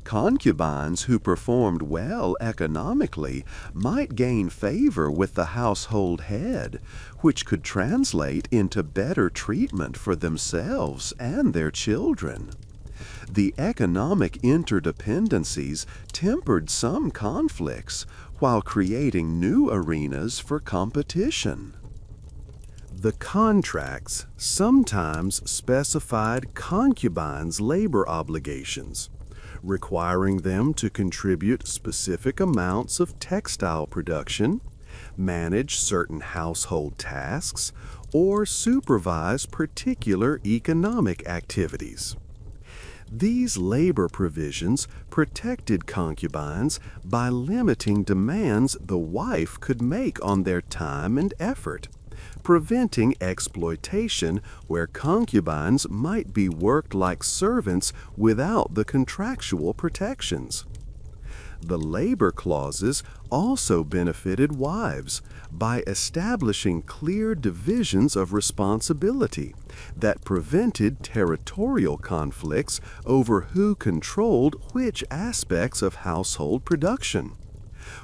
A: Concubines who performed well economically might gain favor with the household head, which could translate into better treatment for themselves and their children. The economic interdependencies tempered some conflicts while creating new arenas for competition. The contracts sometimes specified concubines' labor obligations, requiring them to contribute specific amounts of textile production, manage certain household tasks, or supervise particular economic activities. These labor provisions protected concubines by limiting demands the wife could make on their time and effort, preventing exploitation where concubines might be worked like servants without the contractual protections. The labor clauses also benefited wives by establishing clear divisions of responsibility that prevented territorial conflicts over who controlled which aspects of household production.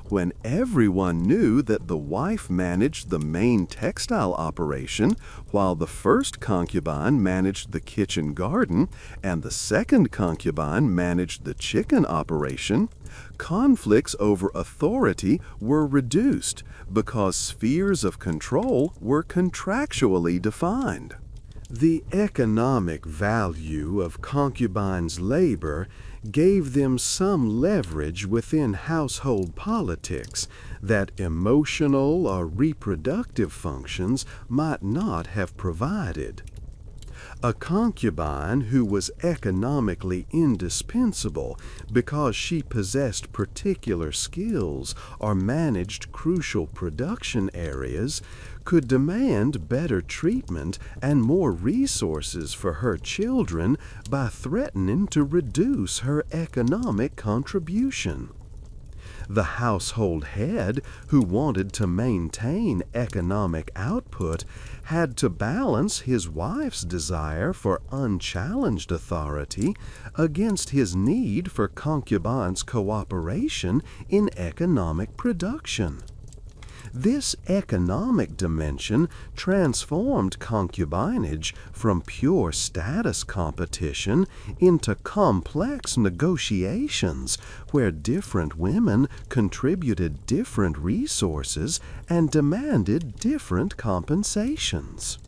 A: When everyone knew that the wife managed the main textile operation, while the first concubine managed the kitchen garden and the second concubine managed the chicken operation, conflicts over authority were reduced because spheres of control were contractually defined. The economic value of concubines' labor gave them some leverage within household politics that emotional or reproductive functions might not have provided. A concubine who was economically indispensable because she possessed particular skills or managed crucial production areas could demand better treatment and more resources for her children by threatening to reduce her economic contribution. The household head, who wanted to maintain economic output, had to balance his wife's desire for unchallenged authority against his need for concubines' cooperation in economic production. This economic dimension transformed concubinage from pure status competition into complex negotiations where different women contributed different resources and demanded different compensations.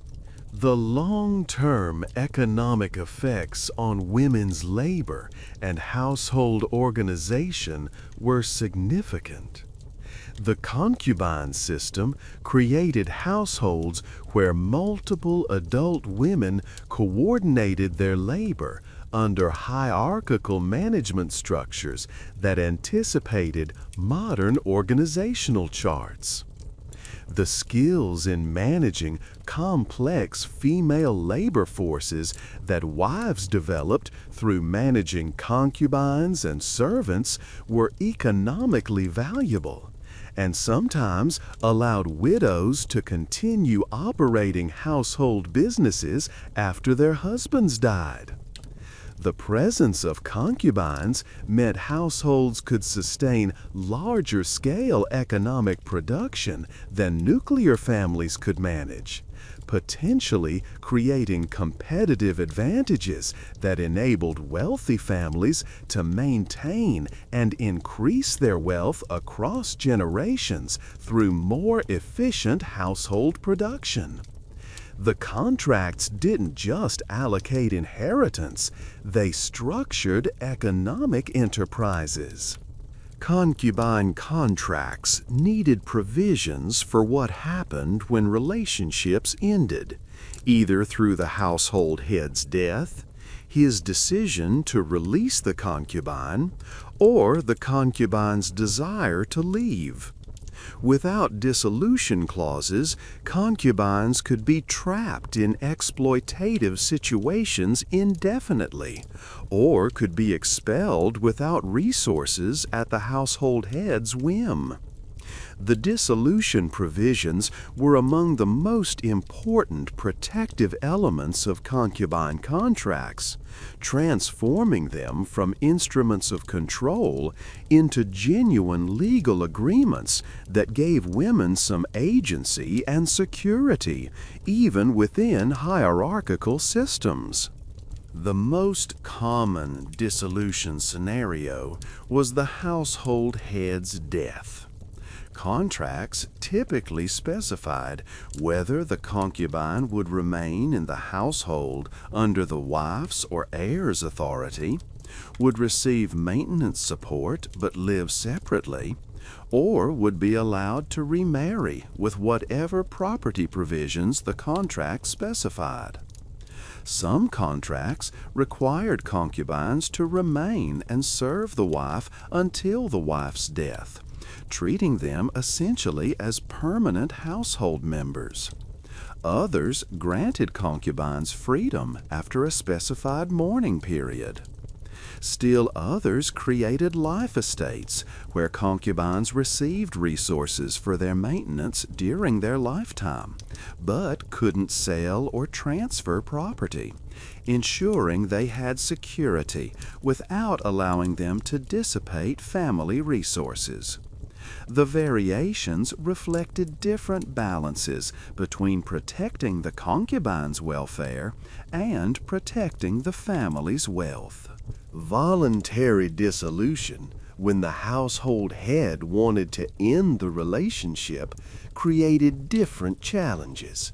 A: The long-term economic effects on women's labor and household organization were significant. The concubine system created households where multiple adult women coordinated their labor under hierarchical management structures that anticipated modern organizational charts. The skills in managing complex female labor forces that wives developed through managing concubines and servants were economically valuable, and sometimes allowed widows to continue operating household businesses after their husbands died. The presence of concubines meant households could sustain larger-scale economic production than nuclear families could manage, potentially creating competitive advantages that enabled wealthy families to maintain and increase their wealth across generations through more efficient household production. The contracts didn't just allocate inheritance, they structured economic enterprises. Concubine contracts needed provisions for what happened when relationships ended, either through the household head's death, his decision to release the concubine, or the concubine's desire to leave. Without dissolution clauses, concubines could be trapped in exploitative situations indefinitely, or could be expelled without resources at the household head's whim. The dissolution provisions were among the most important protective elements of concubine contracts, transforming them from instruments of control into genuine legal agreements that gave women some agency and security, even within hierarchical systems. The most common dissolution scenario was the household head's death. Contracts typically specified whether the concubine would remain in the household under the wife's or heir's authority, would receive maintenance support but live separately, or would be allowed to remarry with whatever property provisions the contract specified. Some contracts required concubines to remain and serve the wife until the wife's death, treating them essentially as permanent household members. Others granted concubines freedom after a specified mourning period. Still others created life estates, where concubines received resources for their maintenance during their lifetime, but couldn't sell or transfer property, ensuring they had security without allowing them to dissipate family resources. The variations reflected different balances between protecting the concubine's welfare and protecting the family's wealth. Voluntary dissolution, when the household head wanted to end the relationship, created different challenges.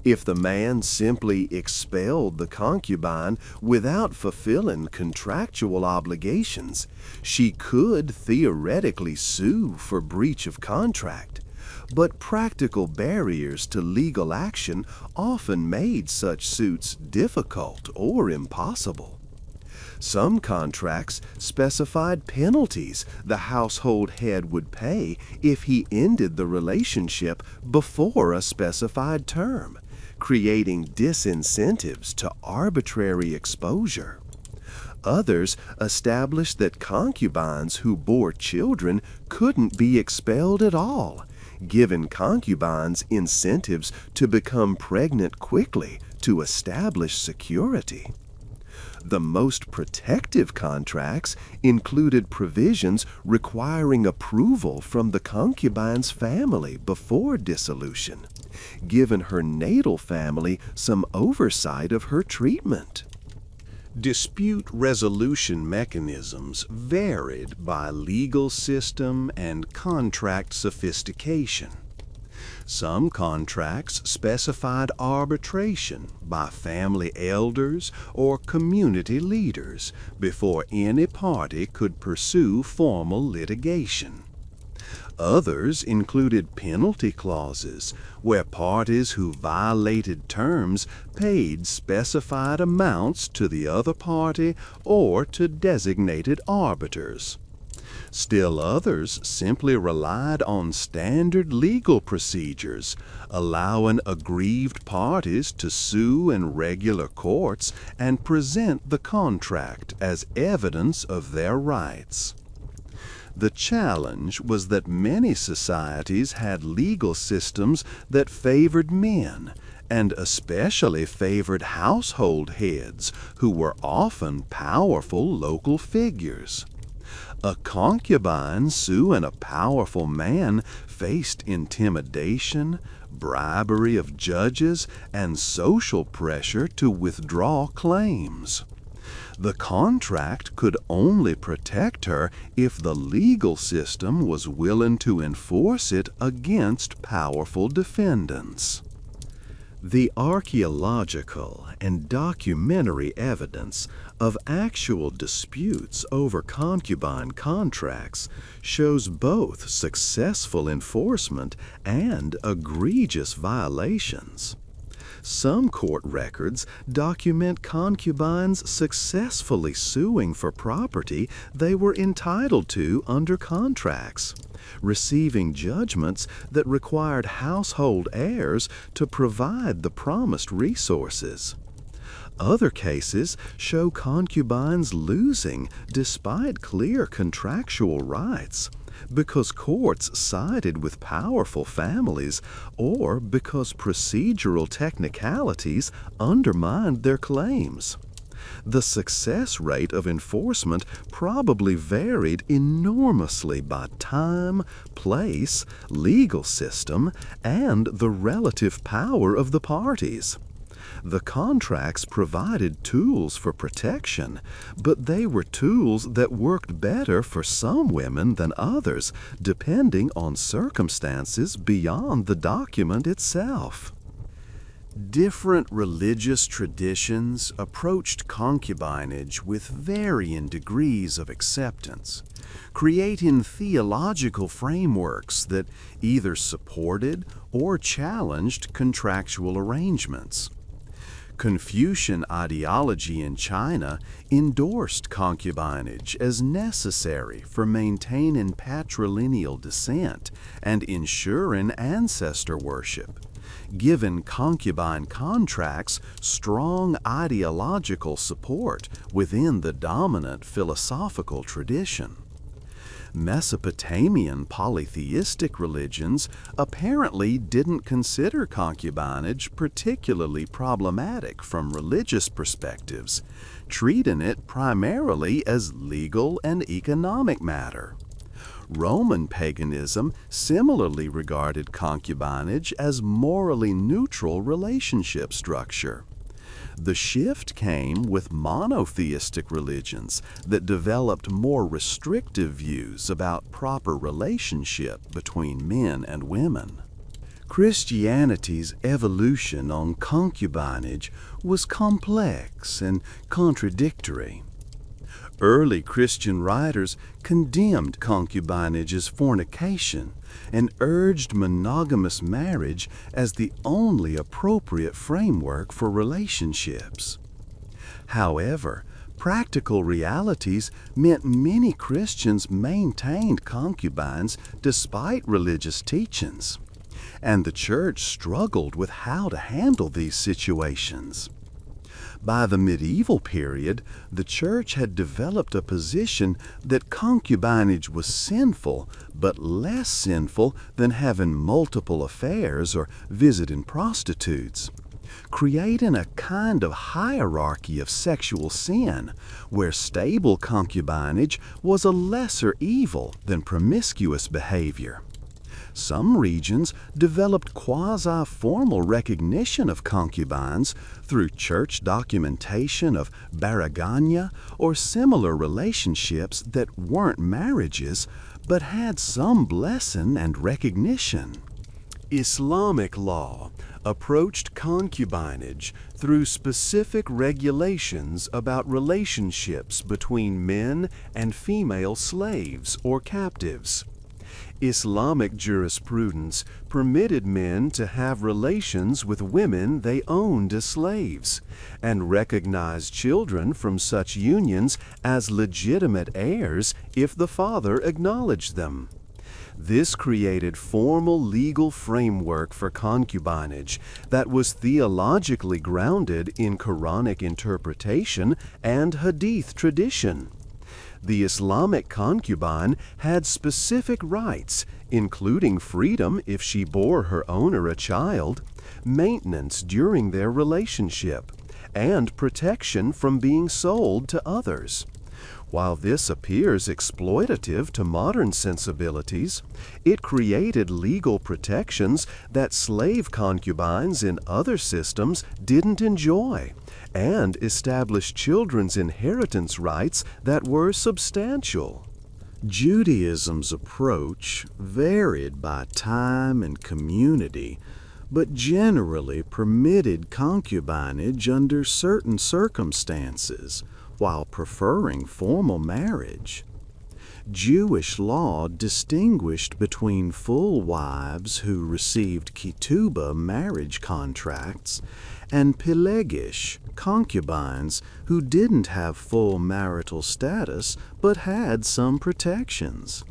A: If the man simply expelled the concubine without fulfilling contractual obligations, she could theoretically sue for breach of contract, but practical barriers to legal action often made such suits difficult or impossible. Some contracts specified penalties the household head would pay if he ended the relationship before a specified term, creating disincentives to arbitrary exposure. Others established that concubines who bore children couldn't be expelled at all, giving concubines incentives to become pregnant quickly to establish security. The most protective contracts included provisions requiring approval from the concubine's family before dissolution, giving her natal family some oversight of her treatment. Dispute resolution mechanisms varied by legal system and contract sophistication. Some contracts specified arbitration by family elders or community leaders before any party could pursue formal litigation. Others included penalty clauses where parties who violated terms paid specified amounts to the other party or to designated arbiters. Still others simply relied on standard legal procedures, allowing aggrieved parties to sue in regular courts and present the contract as evidence of their rights. The challenge was that many societies had legal systems that favored men, and especially favored household heads who were often powerful local figures. A concubine suing a powerful man faced intimidation, bribery of judges, and social pressure to withdraw claims. The contract could only protect her if the legal system was willing to enforce it against powerful defendants. The archaeological and documentary evidence of actual disputes over concubine contracts shows both successful enforcement and egregious violations. Some court records document concubines successfully suing for property they were entitled to under contracts, receiving judgments that required household heirs to provide the promised resources. Other cases show concubines losing despite clear contractual rights, because courts sided with powerful families or because procedural technicalities undermined their claims. The success rate of enforcement probably varied enormously by time, place, legal system, and the relative power of the parties. The contracts provided tools for protection, but they were tools that worked better for some women than others, depending on circumstances beyond the document itself. Different religious traditions approached concubinage with varying degrees of acceptance, creating theological frameworks that either supported or challenged contractual arrangements. Confucian ideology in China endorsed concubinage as necessary for maintaining patrilineal descent and ensuring ancestor worship, given concubine contracts strong ideological support within the dominant philosophical tradition. Mesopotamian polytheistic religions apparently didn't consider concubinage particularly problematic from religious perspectives, treating it primarily as legal and economic matter. Roman paganism similarly regarded concubinage as morally neutral relationship structure. The shift came with monotheistic religions that developed more restrictive views about proper relationship between men and women. Christianity's evolution on concubinage was complex and contradictory. Early Christian writers condemned concubinage as fornication and urged monogamous marriage as the only appropriate framework for relationships. However, practical realities meant many Christians maintained concubines despite religious teachings, and the church struggled with how to handle these situations. By the medieval period, the church had developed a position that concubinage was sinful, but less sinful than having multiple affairs or visiting prostitutes, creating a kind of hierarchy of sexual sin, where stable concubinage was a lesser evil than promiscuous behavior. Some regions developed quasi-formal recognition of concubines through church documentation of baragania or similar relationships that weren't marriages but had some blessing and recognition. Islamic law approached concubinage through specific regulations about relationships between men and female slaves or captives. Islamic jurisprudence permitted men to have relations with women they owned as slaves, and recognized children from such unions as legitimate heirs if the father acknowledged them. This created formal legal framework for concubinage that was theologically grounded in Quranic interpretation and Hadith tradition. The Islamic concubine had specific rights, including freedom if she bore her owner a child, maintenance during their relationship, and protection from being sold to others. While this appears exploitative to modern sensibilities, it created legal protections that slave concubines in other systems didn't enjoy, and established children's inheritance rights that were substantial. Judaism's approach varied by time and community, but generally permitted concubinage under certain circumstances, while preferring formal marriage. Jewish law distinguished between full wives who received ketubah marriage contracts and pelegish concubines who didn't have full marital status but had some protections.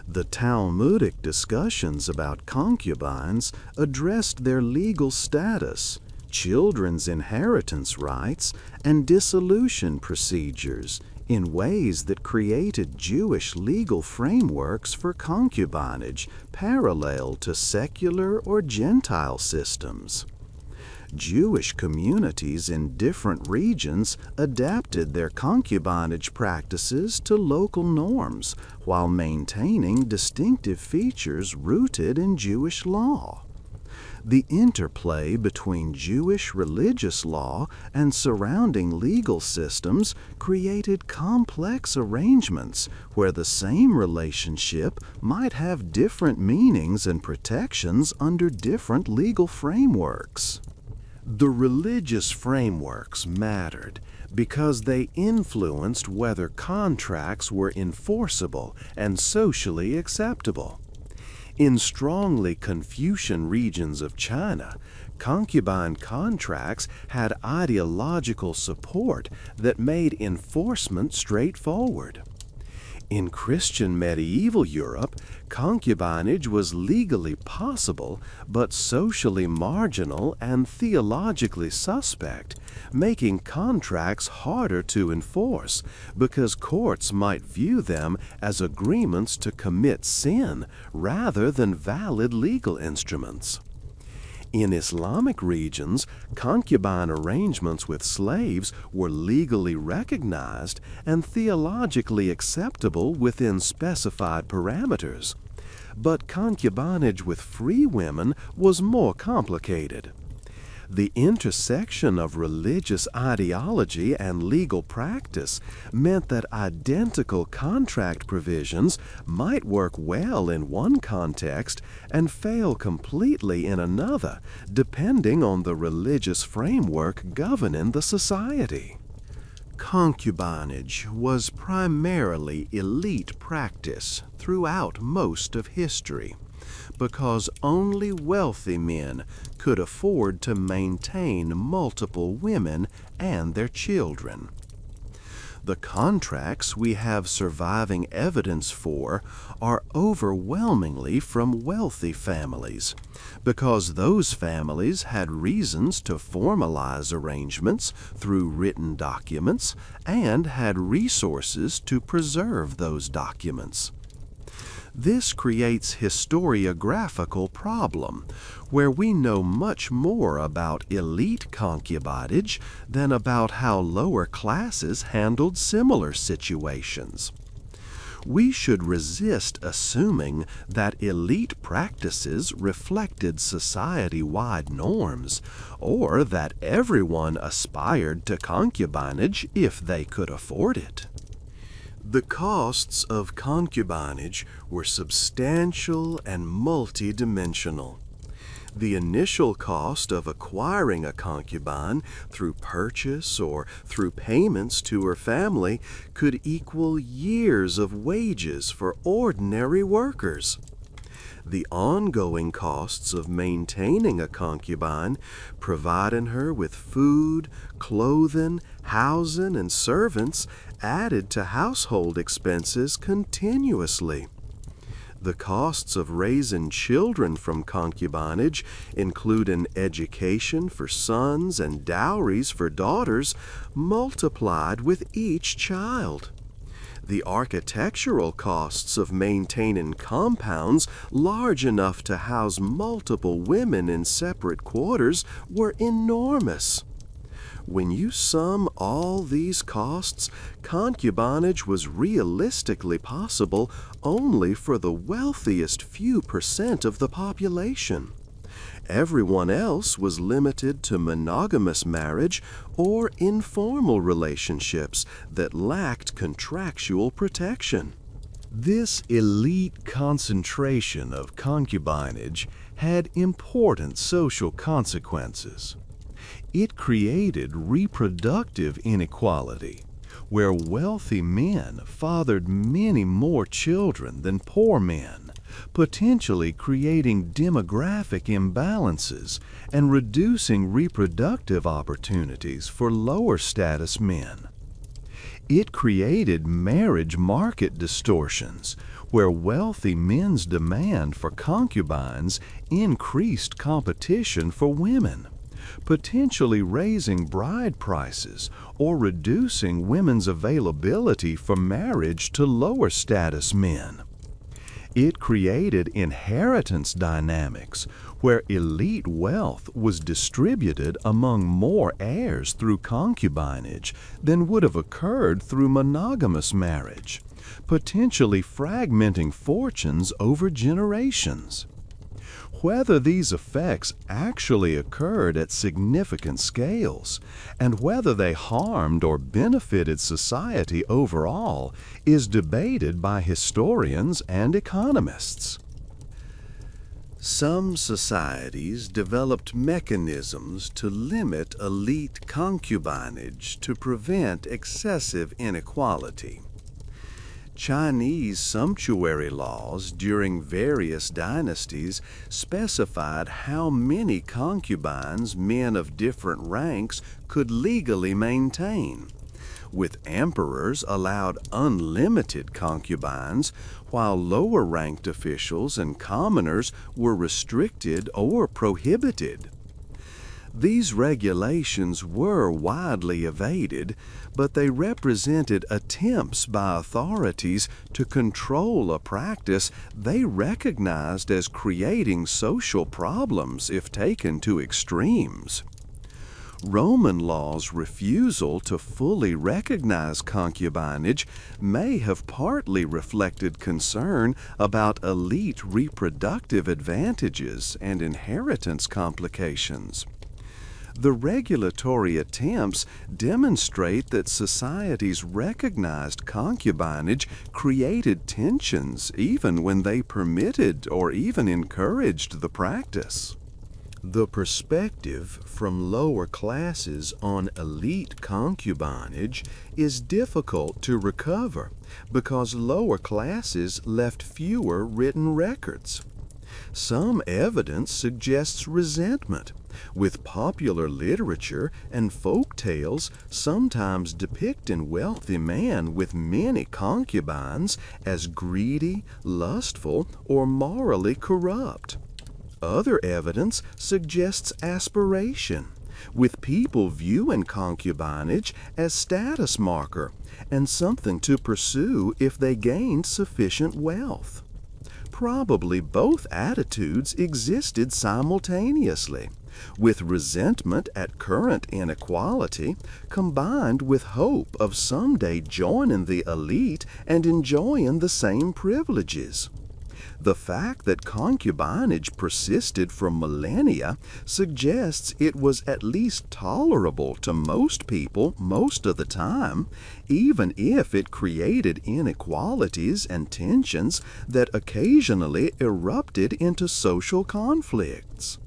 A: The Talmudic discussions about concubines addressed their legal status, children's inheritance rights, and dissolution procedures in ways that created Jewish legal frameworks for concubinage parallel to secular or Gentile systems. Jewish communities in different regions adapted their concubinage practices to local norms while maintaining distinctive features rooted in Jewish law. The interplay between Jewish religious law and surrounding legal systems created complex arrangements where the same relationship might have different meanings and protections under different legal frameworks. The religious frameworks mattered because they influenced whether contracts were enforceable and socially acceptable. In strongly Confucian regions of China, concubine contracts had ideological support that made enforcement straightforward. In Christian medieval Europe, concubinage was legally possible, but socially marginal and theologically suspect, making contracts harder to enforce because courts might view them as agreements to commit sin rather than valid legal instruments. In Islamic regions, concubine arrangements with slaves were legally recognized and theologically acceptable within specified parameters. But concubinage with free women was more complicated. The intersection of religious ideology and legal practice meant that identical contract provisions might work well in one context and fail completely in another, depending on the religious framework governing the society. Concubinage was primarily elite practice throughout most of history, because only wealthy men could afford to maintain multiple women and their children. The contracts we have surviving evidence for are overwhelmingly from wealthy families, because those families had reasons to formalize arrangements through written documents and had resources to preserve those documents. This creates historiographical problem, where we know much more about elite concubinage than about how lower classes handled similar situations. We should resist assuming that elite practices reflected society-wide norms, or that everyone aspired to concubinage if they could afford it. The costs of concubinage were substantial and multidimensional. The initial cost of acquiring a concubine through purchase or through payments to her family could equal years of wages for ordinary workers. The ongoing costs of maintaining a concubine, providing her with food, clothing, housing, and servants, added to household expenses continuously. The costs of raising children from concubinage, including education for sons and dowries for daughters, multiplied with each child. The architectural costs of maintaining compounds large enough to house multiple women in separate quarters were enormous. When you sum all these costs, concubinage was realistically possible only for the wealthiest few percent of the population. Everyone else was limited to monogamous marriage or informal relationships that lacked contractual protection. This elite concentration of concubinage had important social consequences. It created reproductive inequality, where wealthy men fathered many more children than poor men, potentially creating demographic imbalances and reducing reproductive opportunities for lower status men. It created marriage market distortions, where wealthy men's demand for concubines increased competition for women, potentially raising bride prices or reducing women's availability for marriage to lower status men. It created inheritance dynamics where elite wealth was distributed among more heirs through concubinage than would have occurred through monogamous marriage, potentially fragmenting fortunes over generations. Whether these effects actually occurred at significant scales, and whether they harmed or benefited society overall, is debated by historians and economists. Some societies developed mechanisms to limit elite concubinage to prevent excessive inequality. Chinese sumptuary laws during various dynasties specified how many concubines men of different ranks could legally maintain, with emperors allowed unlimited concubines, while lower-ranked officials and commoners were restricted or prohibited. These regulations were widely evaded, but they represented attempts by authorities to control a practice they recognized as creating social problems if taken to extremes. Roman law's refusal to fully recognize concubinage may have partly reflected concern about elite reproductive advantages and inheritance complications. The regulatory attempts demonstrate that societies recognized concubinage created tensions even when they permitted or even encouraged the practice. The perspective from lower classes on elite concubinage is difficult to recover because lower classes left fewer written records. Some evidence suggests resentment, with popular literature and folk tales sometimes depicting wealthy man with many concubines as greedy, lustful, or morally corrupt. Other evidence suggests aspiration, with people viewing concubinage as status marker and something to pursue if they gained sufficient wealth. Probably both attitudes existed simultaneously, with resentment at current inequality combined with hope of someday joining the elite and enjoying the same privileges. The fact that concubinage persisted for millennia suggests it was at least tolerable to most people most of the time, even if it created inequalities and tensions that occasionally erupted into social conflicts.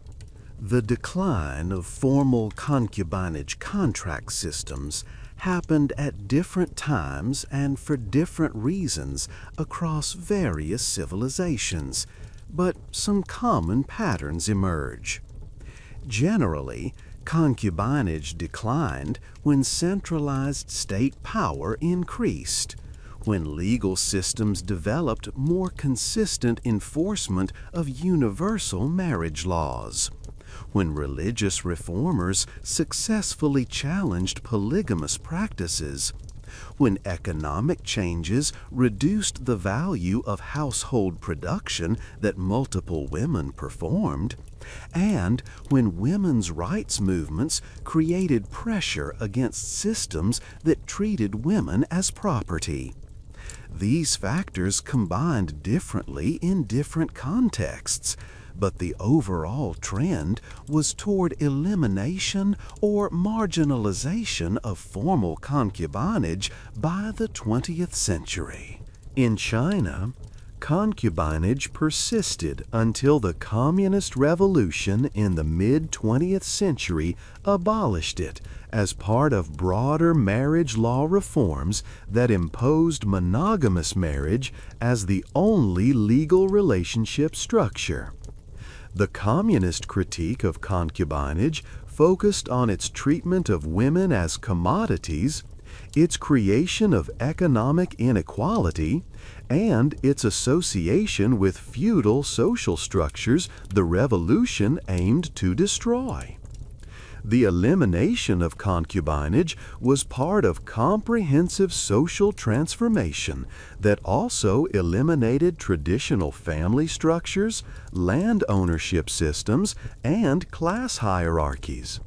A: The decline of formal concubinage contract systems happened at different times and for different reasons across various civilizations, but some common patterns emerge. Generally, concubinage declined when centralized state power increased, when legal systems developed more consistent enforcement of universal marriage laws, when religious reformers successfully challenged polygamous practices, when economic changes reduced the value of household production that multiple women performed, and when women's rights movements created pressure against systems that treated women as property. These factors combined differently in different contexts, but the overall trend was toward elimination or marginalization of formal concubinage by the 20th century. In China, concubinage persisted until the Communist Revolution in the mid-20th century abolished it as part of broader marriage law reforms that imposed monogamous marriage as the only legal relationship structure. The communist critique of concubinage focused on its treatment of women as commodities, its creation of economic inequality, and its association with feudal social structures the revolution aimed to destroy. The elimination of concubinage was part of comprehensive social transformation that also eliminated traditional family structures, land ownership systems, and class hierarchies.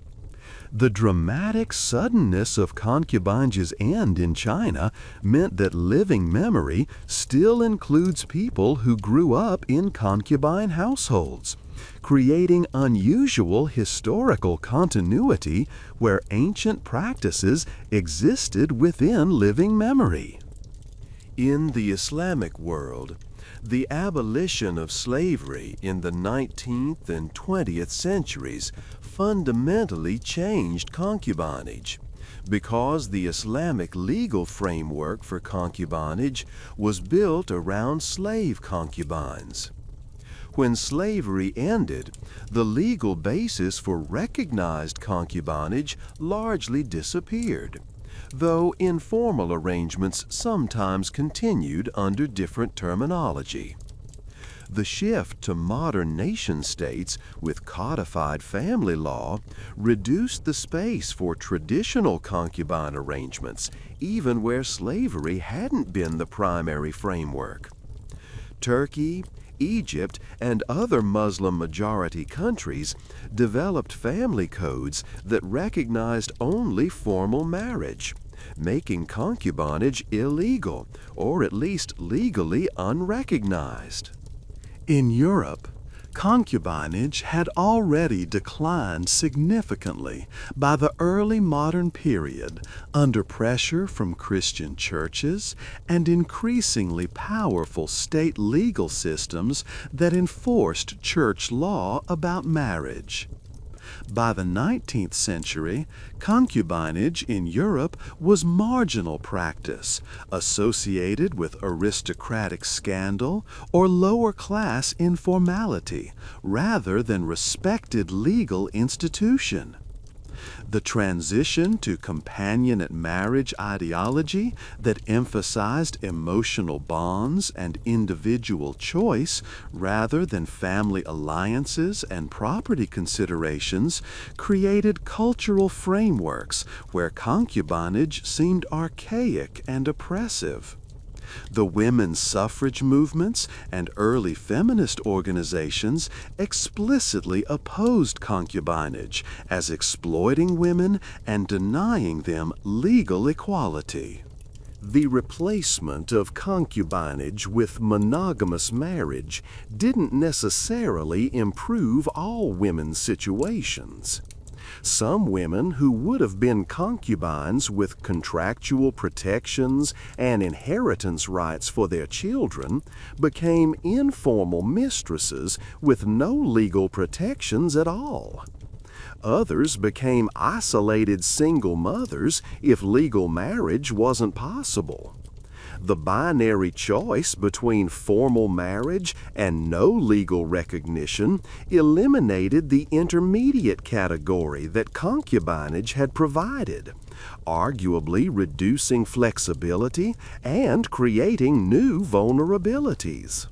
A: The dramatic suddenness of concubine's end in China meant that living memory still includes people who grew up in concubine households, creating unusual historical continuity where ancient practices existed within living memory. In the Islamic world, the abolition of slavery in the 19th and 20th centuries fundamentally changed concubinage, because the Islamic legal framework for concubinage was built around slave concubines. When slavery ended, the legal basis for recognized concubinage largely disappeared, though informal arrangements sometimes continued under different terminology. The shift to modern nation-states with codified family law reduced the space for traditional concubine arrangements, even where slavery hadn't been the primary framework. Turkey, Egypt, and other Muslim-majority countries developed family codes that recognized only formal marriage, making concubinage illegal, or at least legally unrecognized.
B: In Europe, concubinage had already declined significantly by the early modern period under pressure from Christian churches and increasingly powerful state legal systems that enforced church law about marriage. By the 19th century, concubinage in Europe was marginal practice, associated with aristocratic scandal or lower-class informality, rather than respected legal institution. The transition to companionate marriage ideology that emphasized emotional bonds and individual choice rather than family alliances and property considerations created cultural frameworks where concubinage seemed archaic and oppressive. The women's suffrage movements and early feminist organizations explicitly opposed concubinage as exploiting women and denying them legal equality. The replacement of concubinage with monogamous marriage didn't necessarily improve all women's situations. Some women who would have been concubines with contractual protections and inheritance rights for their children became informal mistresses with no legal protections at all. Others became isolated single mothers if legal marriage wasn't possible. The binary choice between formal marriage and no legal recognition eliminated the intermediate category that concubinage had provided, arguably reducing flexibility and creating new vulnerabilities.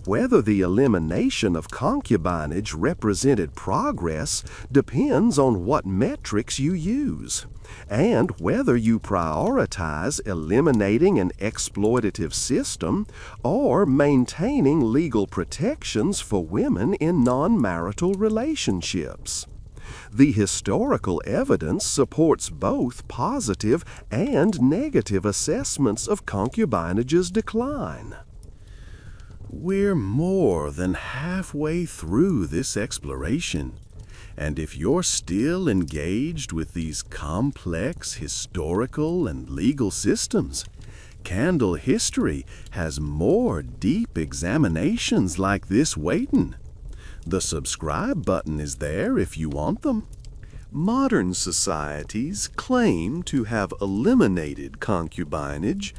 B: Whether the elimination of concubinage represented progress depends on what metrics you use, and whether you prioritize eliminating an exploitative system or maintaining legal protections for women in non-marital relationships. The historical evidence supports both positive and negative assessments of concubinage's decline. We're more than halfway through this exploration, and if you're still engaged with these complex historical and legal systems, Candle History has more deep examinations like this waiting. The subscribe button is there if you want them. Modern societies claim to have eliminated concubinage,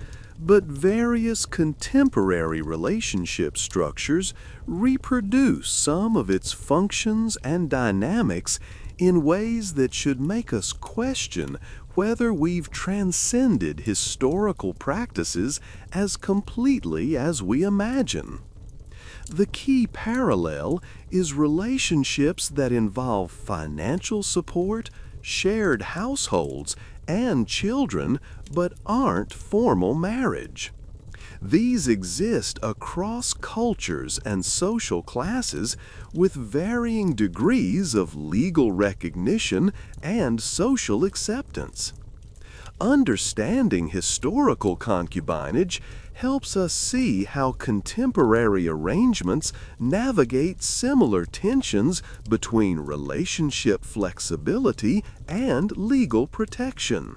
B: but various contemporary relationship structures reproduce some of its functions and dynamics in ways that should make us question whether we've transcended historical practices as completely as we imagine. The key parallel is relationships that involve financial support, shared households, and children, but aren't formal marriage. These exist across cultures and social classes with varying degrees of legal recognition and social acceptance. Understanding historical concubinage helps us see how contemporary arrangements navigate similar tensions between relationship flexibility and legal protection.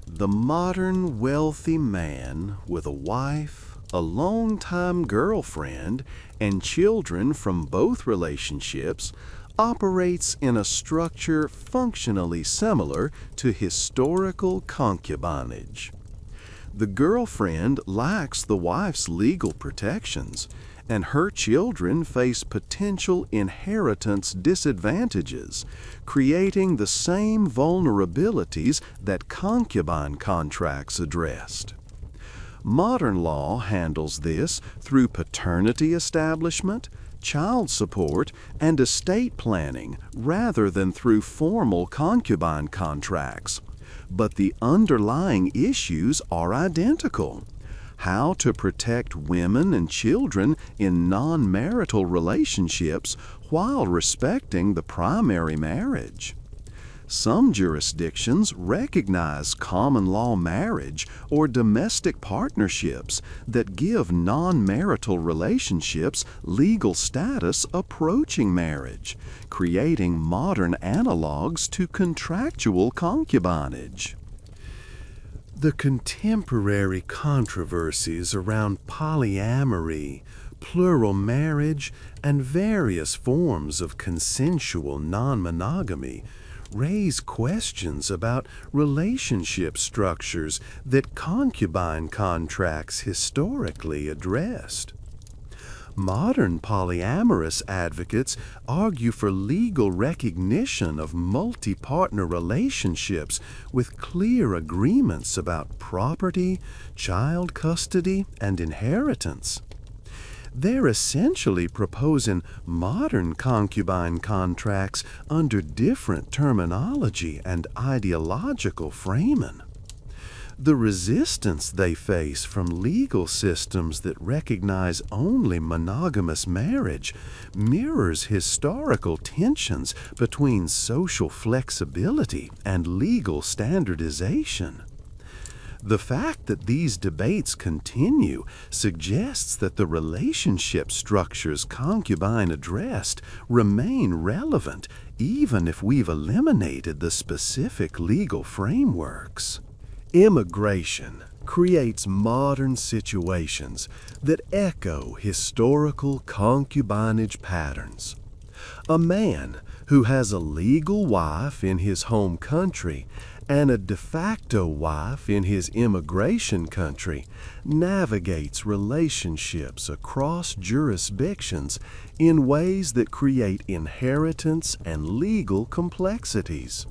B: The modern wealthy man with a wife, a longtime girlfriend, and children from both relationships operates in a structure functionally similar to historical concubinage.
A: The girlfriend lacks the wife's legal protections, and her children face potential inheritance disadvantages, creating the same vulnerabilities that concubine contracts addressed. Modern law handles this through paternity establishment, child support, and estate planning rather than through formal concubine contracts. But the underlying issues are identical. How to protect women and children in non-marital relationships while respecting the primary marriage. Some jurisdictions recognize common law marriage or domestic partnerships that give non-marital relationships legal status approaching marriage, creating modern analogs to contractual concubinage. The contemporary controversies around polyamory, plural marriage, and various forms of consensual non-monogamy raise questions about relationship structures that concubine contracts historically addressed. Modern polyamorous advocates argue for legal recognition of multi-partner relationships with clear agreements about property, child custody, and inheritance. They're essentially proposing modern concubine contracts under different terminology and ideological framing. The resistance they face from legal systems that recognize only monogamous marriage mirrors historical tensions between social flexibility and legal standardization. The fact that these debates continue suggests that the relationship structures concubine addressed remain relevant even if we've eliminated the specific legal frameworks. Immigration creates modern situations that echo historical concubinage patterns. A man who has a legal wife in his home country and a de facto wife in his immigration country navigates relationships across jurisdictions in ways that create inheritance and legal complexities.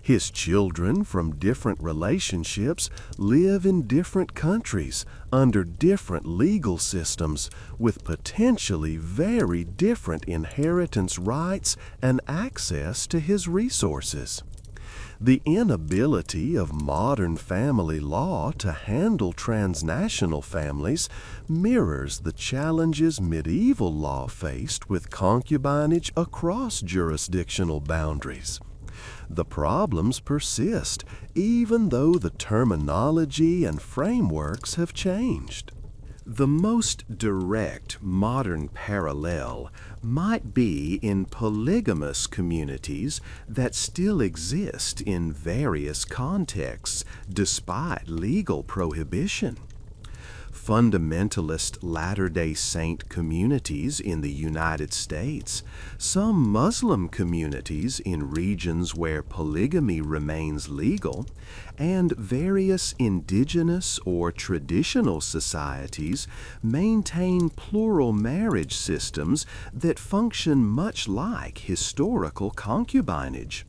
A: His children from different relationships live in different countries under different legal systems with potentially very different inheritance rights and access to his resources. The inability of modern family law to handle transnational families mirrors the challenges medieval law faced with concubinage across jurisdictional boundaries. The problems persist even though the terminology and frameworks have changed. The most direct modern parallel might be in polygamous communities that still exist in various contexts despite legal prohibition. Fundamentalist Latter-day Saint communities in the United States, some Muslim communities in regions where polygamy remains legal, and various indigenous or traditional societies maintain plural marriage systems that function much like historical concubinage.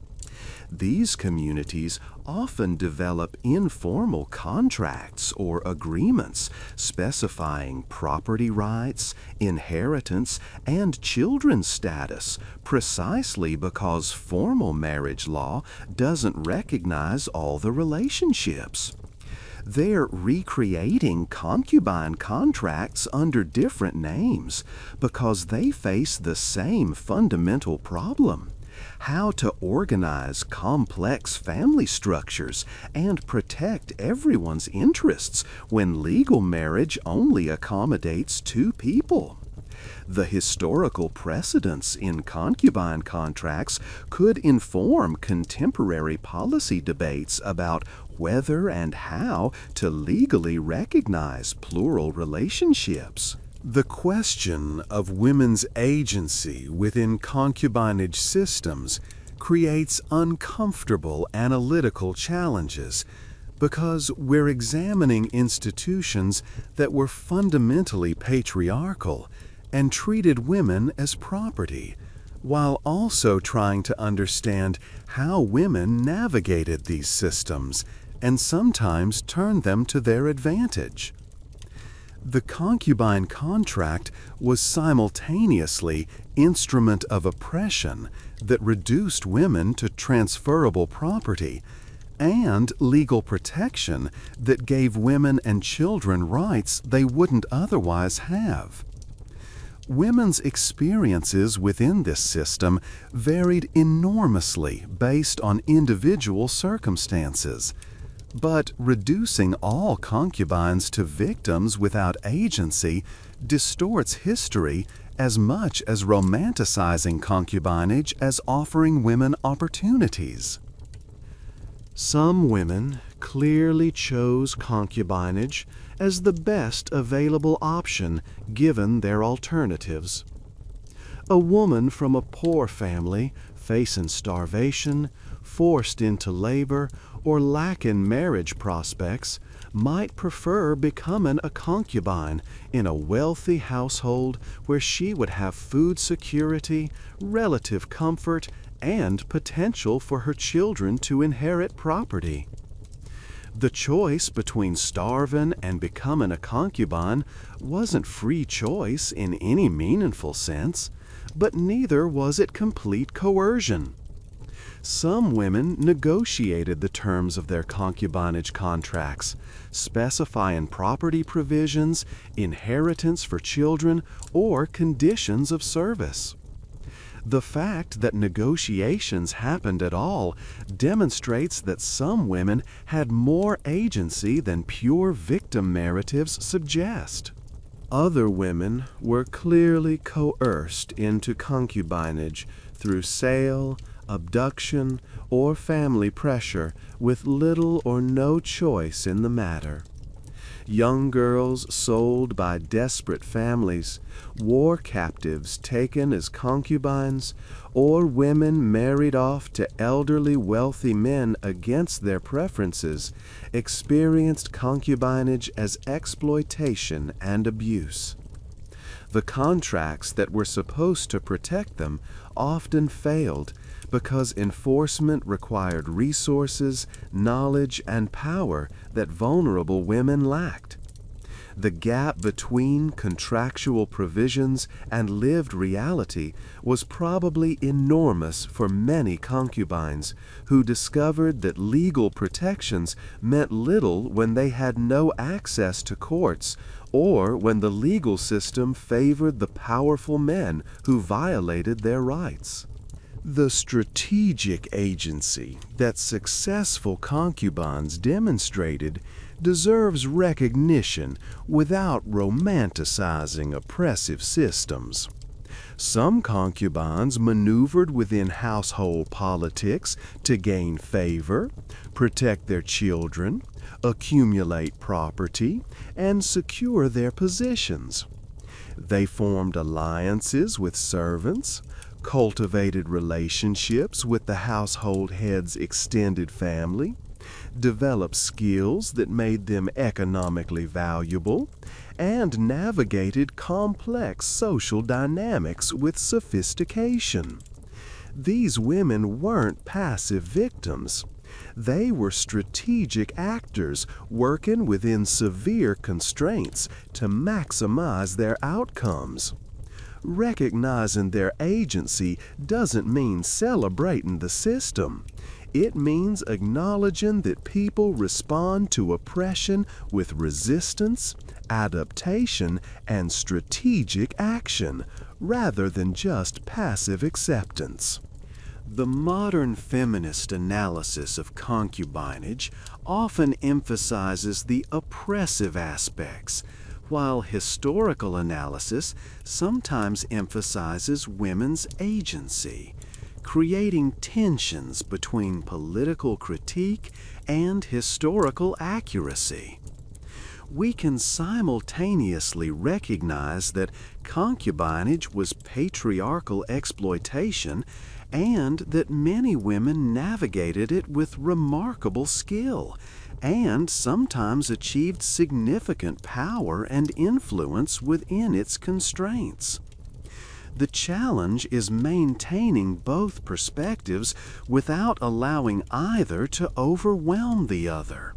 A: These communities often develop informal contracts or agreements specifying property rights, inheritance, and children's status precisely because formal marriage law doesn't recognize all the relationships. They're recreating concubine contracts under different names because they face the same fundamental problem: how to organize complex family structures and protect everyone's interests when legal marriage only accommodates two people. The historical precedents in concubine contracts could inform contemporary policy debates about whether and how to legally recognize plural relationships. The question of women's agency within concubinage systems creates uncomfortable analytical challenges
B: because we're examining institutions that were fundamentally patriarchal and treated women as property, while also trying to understand how women navigated these systems and sometimes turned them to their advantage. The concubine contract was simultaneously instrument of oppression that reduced women to transferable property and legal protection that gave women and children rights they wouldn't otherwise have. Women's experiences within this system varied enormously based on individual circumstances. But reducing all concubines to victims without agency distorts history as much as romanticizing concubinage as offering women opportunities. Some women clearly chose concubinage as the best available option given their alternatives. A woman from a poor family facing starvation, forced into labor, or lacking marriage prospects might prefer becoming a concubine in a wealthy household where she would have food security, relative comfort, and potential for her children to inherit property. The choice between starving and becoming a concubine wasn't free choice in any meaningful sense, but neither was it complete coercion. Some women negotiated the terms of their concubinage contracts, specifying property provisions, inheritance for children, or conditions of service. The fact that negotiations happened at all demonstrates that some women had more agency than pure victim narratives suggest. Other women were clearly coerced into concubinage through sale, abduction, or family pressure with little or no choice in the matter. Young girls sold by desperate families, war captives taken as concubines, or women married off to elderly wealthy men against their preferences experienced concubinage as exploitation and abuse. The contracts that were supposed to protect them often failed because enforcement required resources, knowledge, and power that vulnerable women lacked. The gap between contractual provisions and lived reality was probably enormous for many concubines who discovered that legal protections meant little when they had no access to courts or when the legal system favored the powerful men who violated their rights. The strategic agency that successful concubines demonstrated deserves recognition without romanticizing oppressive systems. Some concubines maneuvered within household politics to gain favor, protect their children, accumulate property, and secure their positions. They formed alliances with servants, cultivated relationships with the household head's extended family, developed skills that made them economically valuable, and navigated complex social dynamics with sophistication. These women weren't passive victims. They were strategic actors working within severe constraints to maximize their outcomes. Recognizing their agency doesn't mean celebrating the system. It means acknowledging that people respond to oppression with resistance, adaptation, and strategic action, rather than just passive acceptance. The modern feminist analysis of concubinage often emphasizes the oppressive aspects, while historical analysis sometimes emphasizes women's agency, creating tensions between political critique and historical accuracy. We can simultaneously recognize that concubinage was patriarchal exploitation and that many women navigated it with remarkable skill, and sometimes achieved significant power and influence within its constraints. The challenge is maintaining both perspectives without allowing either to overwhelm the other.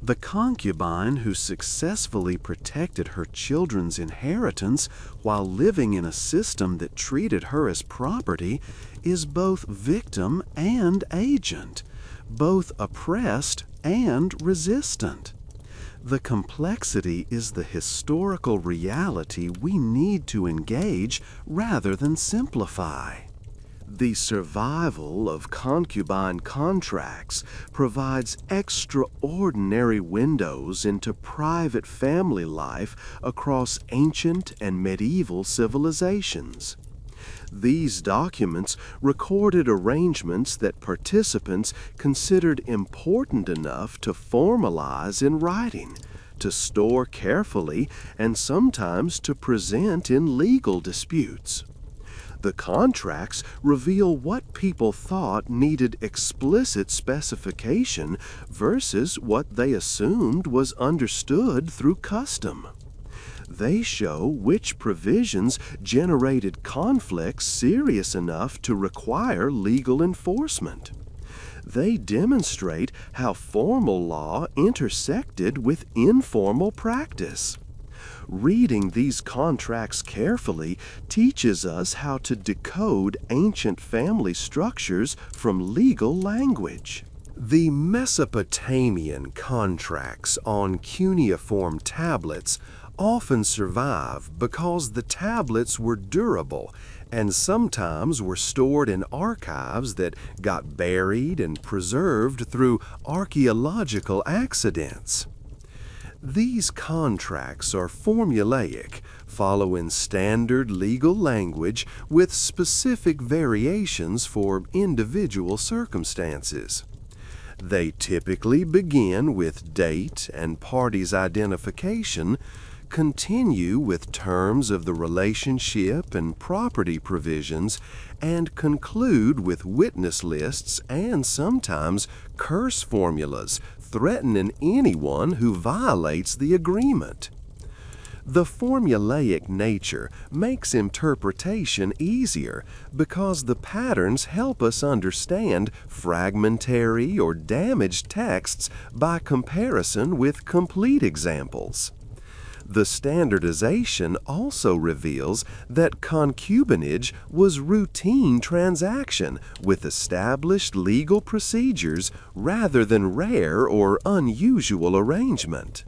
B: The concubine who successfully protected her children's inheritance while living in a system that treated her as property is both victim and agent, both oppressed and resistant. The complexity is the historical reality we need to engage rather than simplify. The survival of concubine contracts provides extraordinary windows into private family life across ancient and medieval civilizations. These documents recorded arrangements that participants considered important enough to formalize in writing, to store carefully, and sometimes to present in legal disputes. The contracts reveal what people thought needed explicit specification versus what they assumed was understood through custom. They show which provisions generated conflicts serious enough to require legal enforcement. They demonstrate how formal law intersected with informal practice. Reading these contracts carefully teaches us how to decode ancient family structures from legal language. The Mesopotamian contracts on cuneiform tablets often survive because the tablets were durable and sometimes were stored in archives that got buried and preserved through archaeological accidents. These contracts are formulaic, following standard legal language with specific variations for individual circumstances. They typically begin with date and parties' identification, continue with terms of the relationship and property provisions, and conclude with witness lists and sometimes curse formulas threatening anyone who violates the agreement. The formulaic nature makes interpretation easier because the patterns help us understand fragmentary or damaged texts by comparison with complete examples. The standardization also reveals that concubinage was routine transaction with established legal procedures rather than rare or unusual arrangement.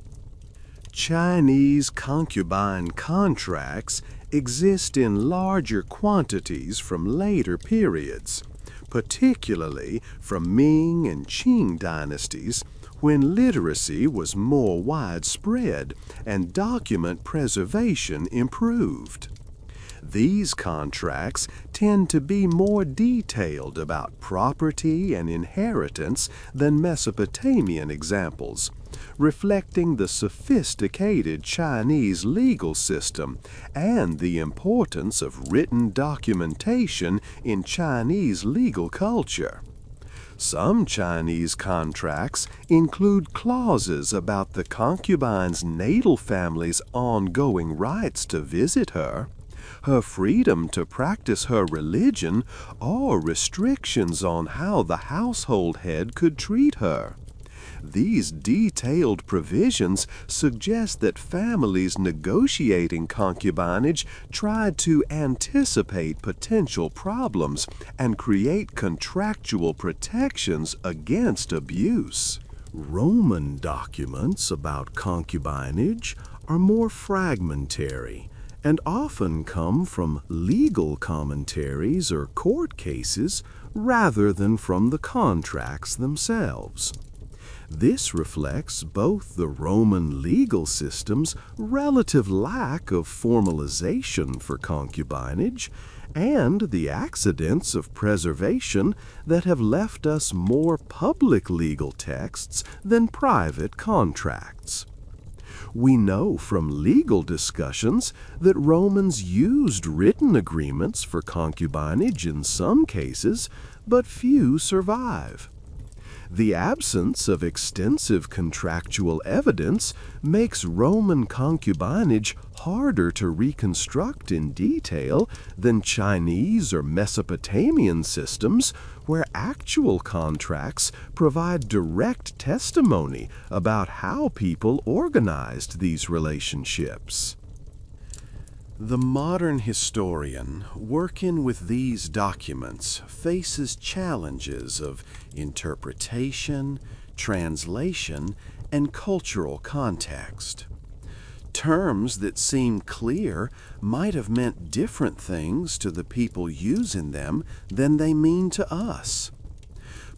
B: Chinese concubine contracts exist in larger quantities from later periods, particularly from Ming and Qing dynasties, when literacy was more widespread and document preservation improved. These contracts tend to be more detailed about property and inheritance than Mesopotamian examples, reflecting the sophisticated Chinese legal system and the importance of written documentation in Chinese legal culture. Some Chinese contracts include clauses about the concubine's natal family's ongoing rights to visit her, her freedom to practice her religion, or restrictions on how the household head could treat her. These detailed provisions suggest that families negotiating concubinage tried to anticipate potential problems and create contractual protections against abuse. Roman documents about concubinage are more fragmentary and often come from legal commentaries or court cases rather than from the contracts themselves. This reflects both the Roman legal system's relative lack of formalization for concubinage and the accidents of preservation that have left us more public legal texts than private contracts. We know from legal discussions that Romans used written agreements for concubinage in some cases, but few survive.
A: The absence of extensive contractual evidence makes Roman concubinage harder to reconstruct in detail than Chinese or Mesopotamian systems, where actual contracts provide direct testimony about how people organized these relationships. The modern historian working with these documents faces challenges of interpretation, translation, and cultural context. Terms that seem clear might have meant different things to the people using them than they mean to us.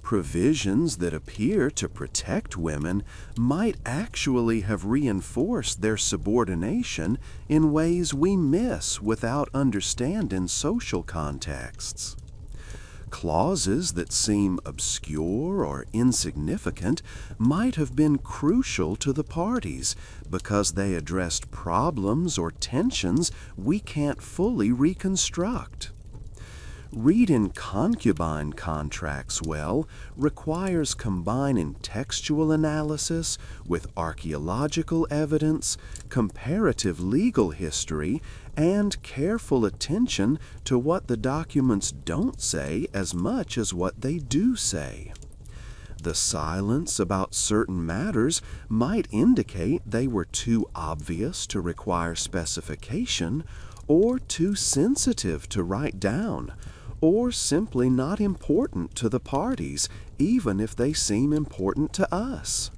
A: Provisions that appear to protect women might actually have reinforced their subordination in ways we miss without understanding social contexts. Clauses that seem obscure or insignificant might have been crucial to the parties because they addressed problems or tensions we can't fully reconstruct. Reading concubine contracts well requires combining textual analysis with archaeological evidence, comparative legal history, and careful attention to what the documents don't say as much as what they do say. The silence about certain matters might indicate they were too obvious to require specification, or too sensitive to write down, or simply not important to the parties, even if they seem important to us.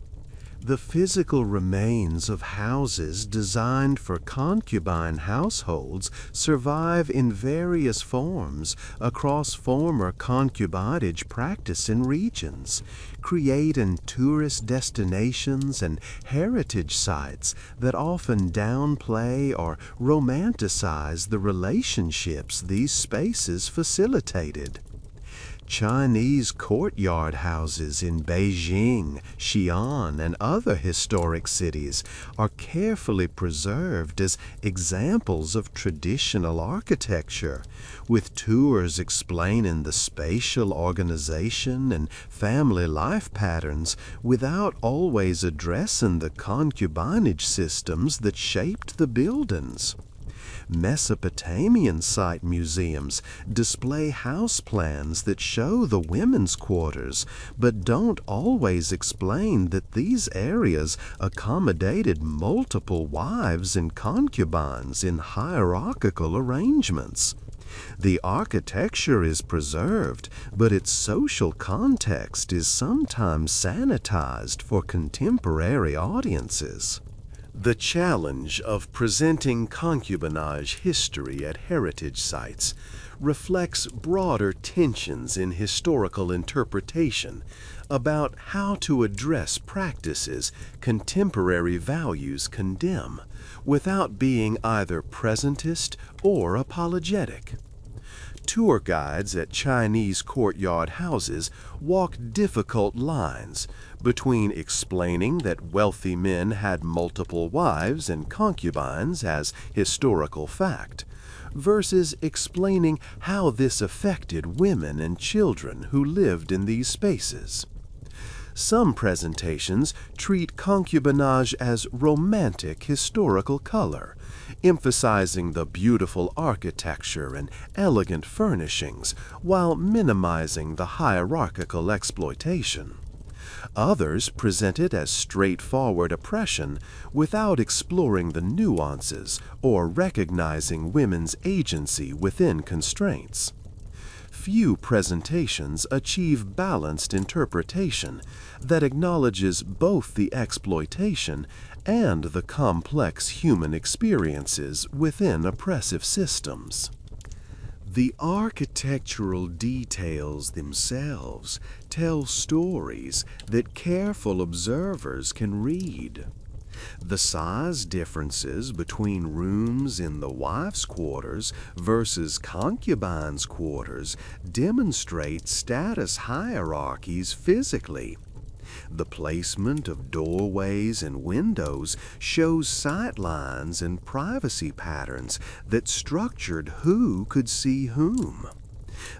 A: The physical remains of houses designed for concubine households survive in various forms across former concubinage practicing regions, creating tourist destinations and heritage sites that often downplay or romanticize the relationships these spaces facilitated. Chinese courtyard houses in Beijing, Xi'an, and other historic cities are carefully preserved as examples of traditional architecture, with tours explaining the spatial organization and family life patterns without always addressing the concubinage systems that shaped the buildings. Mesopotamian site museums display house plans that show the women's quarters, but don't always explain that these areas accommodated multiple wives and concubines in hierarchical arrangements. The architecture is preserved, but its social context is sometimes sanitized for contemporary audiences. The challenge of presenting concubinage history at heritage sites reflects broader tensions in historical interpretation about how to address practices contemporary values condemn without being either presentist or apologetic. Tour guides at Chinese courtyard houses walk difficult lines between explaining that wealthy men had multiple wives and concubines as historical fact, versus explaining how this affected women and children who lived in these spaces. Some presentations treat concubinage as romantic historical color, emphasizing the beautiful architecture and elegant furnishings while minimizing the hierarchical exploitation. Others present it as straightforward oppression without exploring the nuances or recognizing women's agency within constraints. Few presentations achieve balanced interpretation that acknowledges both the exploitation and the complex human experiences within oppressive systems. The architectural details themselves tell stories that careful observers can read. The size differences between rooms in the wife's quarters versus concubines' quarters demonstrate status hierarchies physically. The placement of doorways and windows shows sight lines and privacy patterns that structured who could see whom.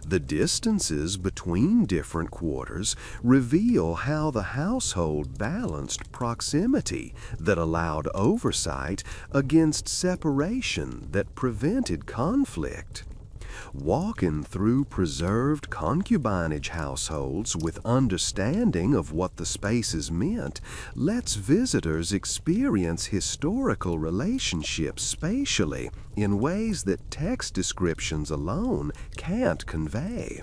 A: The distances between different quarters reveal how the household balanced proximity that allowed oversight against separation that prevented conflict. Walking through preserved concubinage households with understanding of what the spaces meant lets visitors experience historical relationships spatially in ways that text descriptions alone can't convey.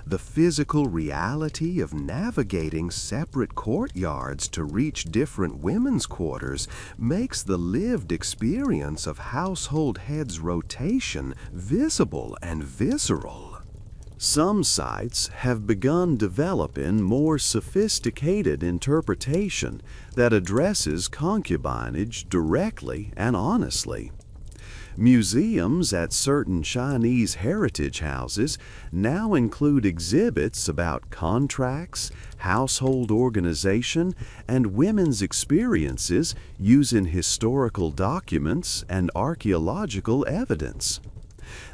A: The physical reality of navigating separate courtyards to reach different women's quarters makes the lived experience of household heads' rotation visible and visceral. Some sites have begun developing more sophisticated interpretation that addresses concubinage directly and honestly. Museums at certain Chinese heritage houses now include exhibits about contracts, household organization, and women's experiences using historical documents and archaeological evidence.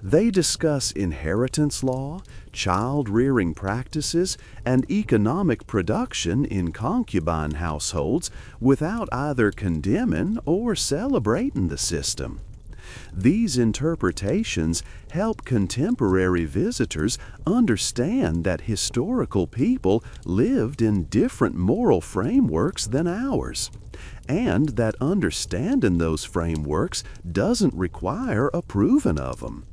A: They discuss inheritance law, child-rearing practices, and economic production in concubine households without either condemning or celebrating the system. These interpretations help contemporary visitors understand that historical people lived in different moral frameworks than ours, and that understanding those frameworks doesn't require approving of them.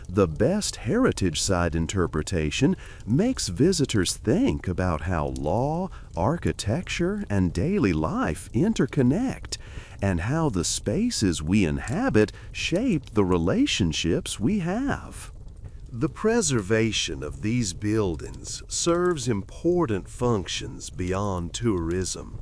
A: The best heritage site interpretation makes visitors think about how law, architecture, and daily life interconnect, and how the spaces we inhabit shape the relationships we have. The preservation of these buildings serves important functions beyond tourism.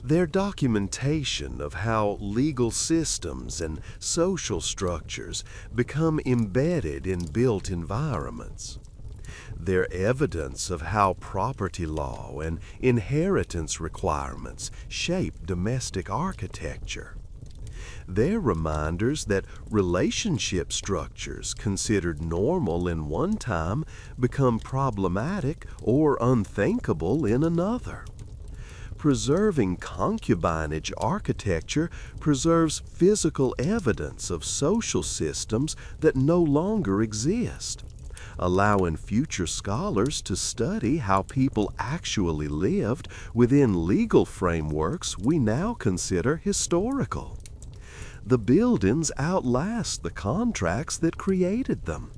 A: Their documentation of how legal systems and social structures become embedded in built environments. Their evidence of how property law and inheritance requirements shape domestic architecture. They're reminders that relationship structures considered normal in one time become problematic or unthinkable in another. Preserving concubinage architecture preserves physical evidence of social systems that no longer exist, allowing future scholars to study how people actually lived within legal frameworks we now consider historical. The buildings outlast the contracts that created them,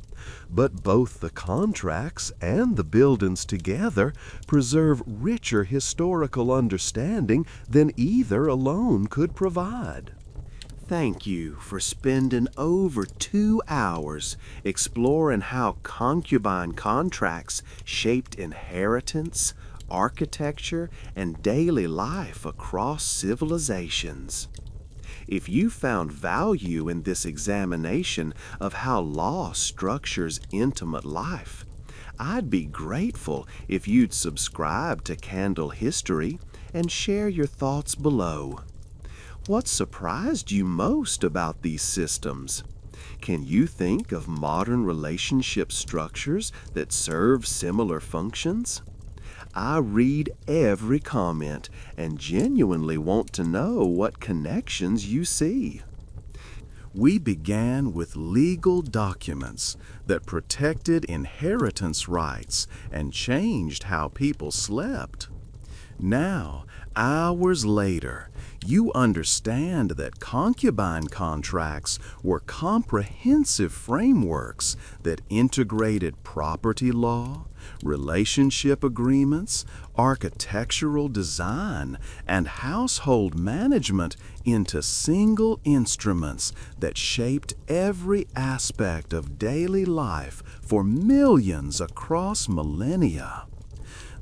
A: but both the contracts and the buildings together preserve richer historical understanding than either alone could provide. Thank you for spending over 2 hours exploring how concubine contracts shaped inheritance, architecture, and daily life across civilizations. If you found value in this examination of how law structures intimate life, I'd be grateful if you'd subscribe to Candle History and share your thoughts below. What surprised you most about these systems? Can you think of modern relationship structures that serve similar functions? I read every comment and genuinely want to know what connections you see. We began with legal documents that protected inheritance rights and changed how people slept. Now, hours later, you understand that concubine contracts were comprehensive frameworks that integrated property law, relationship agreements, architectural design, and household management into single instruments that shaped every aspect of daily life for millions across millennia.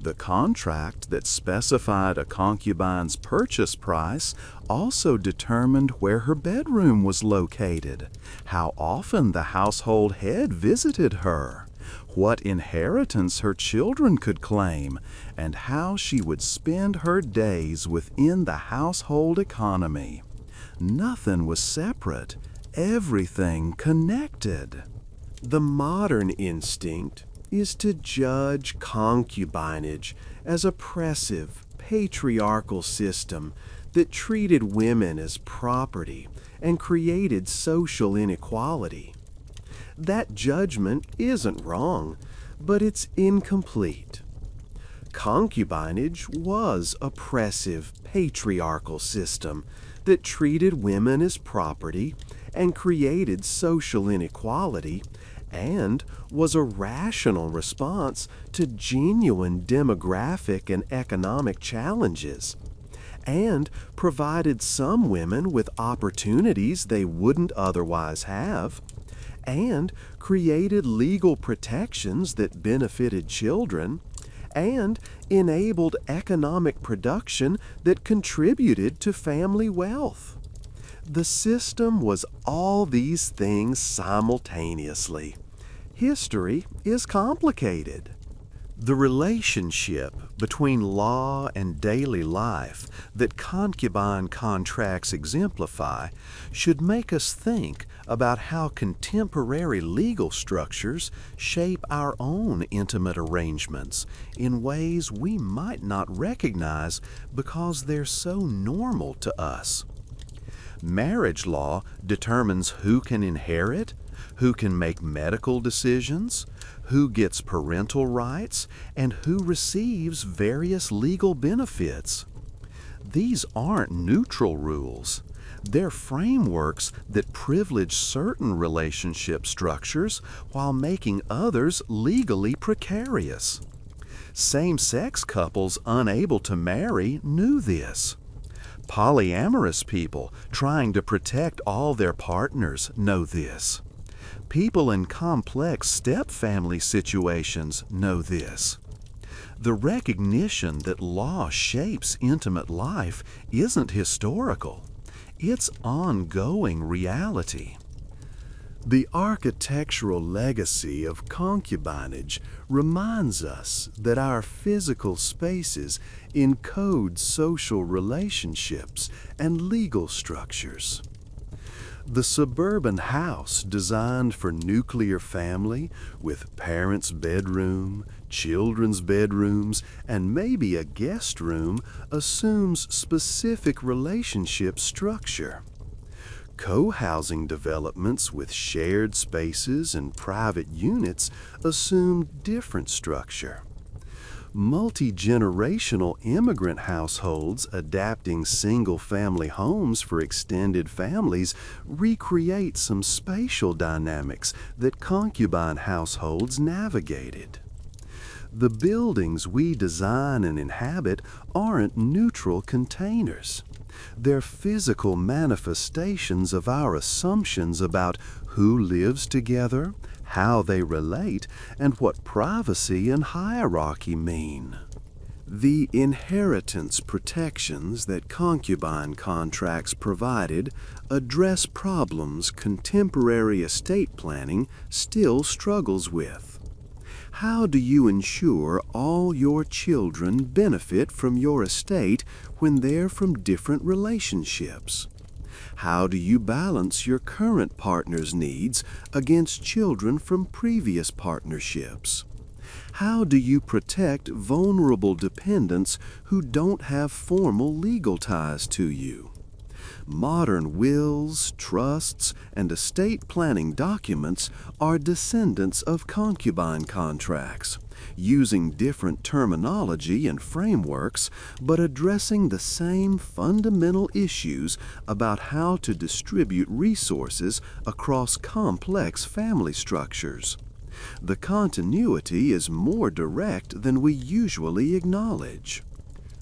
A: The contract that specified a concubine's purchase price also determined where her bedroom was located, how often the household head visited her, what inheritance her children could claim, and how she would spend her days within the household economy. Nothing was separate, everything connected. The modern instinct is to judge concubinage as oppressive, patriarchal system that treated women as property and created social inequality. That judgment isn't wrong, but it's incomplete. Concubinage was oppressive, patriarchal system that treated women as property and created social inequality, and was a rational response to genuine demographic and economic challenges, and provided some women with opportunities they wouldn't otherwise have, and created legal protections that benefited children, and enabled economic production that contributed to family wealth. The system was all these things simultaneously. History is complicated. The relationship between law and daily life that concubine contracts exemplify should make us think about how contemporary legal structures shape our own intimate arrangements in ways we might not recognize because they're so normal to us. Marriage law determines who can inherit, who can make medical decisions, who gets parental rights, and who receives various legal benefits. These aren't neutral rules. They're frameworks that privilege certain relationship structures while making others legally precarious. Same-sex couples unable to marry knew this. Polyamorous people trying to protect all their partners know this. People in complex step-family situations know this. The recognition that law shapes intimate life isn't historical. It's ongoing reality. The architectural legacy of concubinage reminds us that our physical spaces encode social relationships and legal structures. The suburban house designed for nuclear family with parents' bedroom, children's bedrooms, and maybe a guest room assumes specific relationship structure. Co-housing developments with shared spaces and private units assume different structure. Multi-generational immigrant households adapting single-family homes for extended families recreate some spatial dynamics that concubine households navigated. The buildings we design and inhabit aren't neutral containers. They're physical manifestations of our assumptions about who lives together, how they relate, and what privacy and hierarchy mean. The inheritance protections that concubine contracts provided address problems contemporary estate planning still struggles with. How do you ensure all your children benefit from your estate when they're from different relationships? How do you balance your current partner's needs against children from previous partnerships? How do you protect vulnerable dependents who don't have formal legal ties to you? Modern wills, trusts, and estate planning documents are descendants of concubine contracts, using different terminology and frameworks, but addressing the same fundamental issues about how to distribute resources across complex family structures. The continuity is more direct than we usually acknowledge.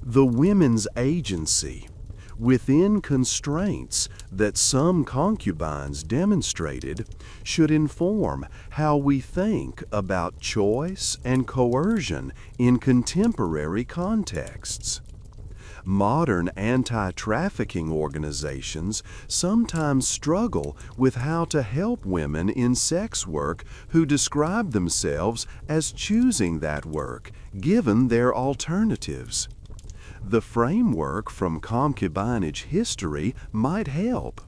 A: The women's agency, within constraints that some concubines demonstrated, should inform how we think about choice and coercion in contemporary contexts. Modern anti-trafficking organizations sometimes struggle with how to help women in sex work who describe themselves as choosing that work, given their alternatives. The framework from concubinage history might help.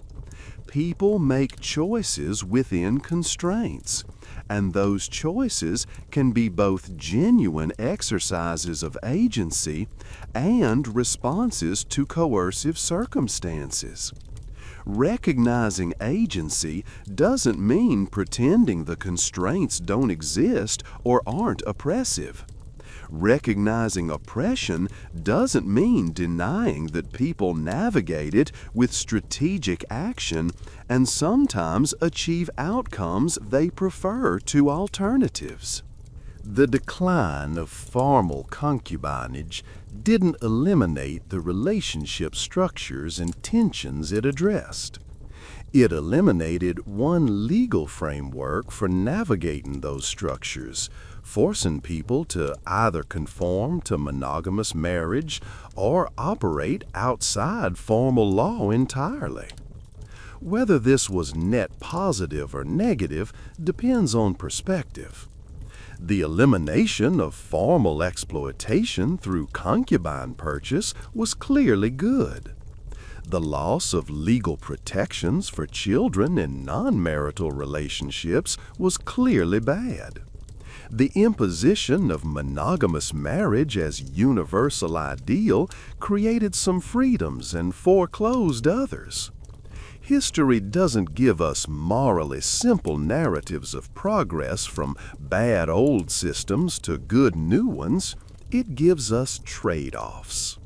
A: People make choices within constraints, and those choices can be both genuine exercises of agency and responses to coercive circumstances. Recognizing agency doesn't mean pretending the constraints don't exist or aren't oppressive. Recognizing oppression doesn't mean denying that people navigate it with strategic action and sometimes achieve outcomes they prefer to alternatives. The decline of formal concubinage didn't eliminate the relationship structures and tensions it addressed. It eliminated one legal framework for navigating those structures, forcing people to either conform to monogamous marriage or operate outside formal law entirely. Whether this was net positive or negative depends on perspective. The elimination of formal exploitation through concubine purchase was clearly good. The loss of legal protections for children in non-marital relationships was clearly bad. The imposition of monogamous marriage as universal ideal created some freedoms and foreclosed others. History doesn't give us morally simple narratives of progress from bad old systems to good new ones. It gives us trade-offs.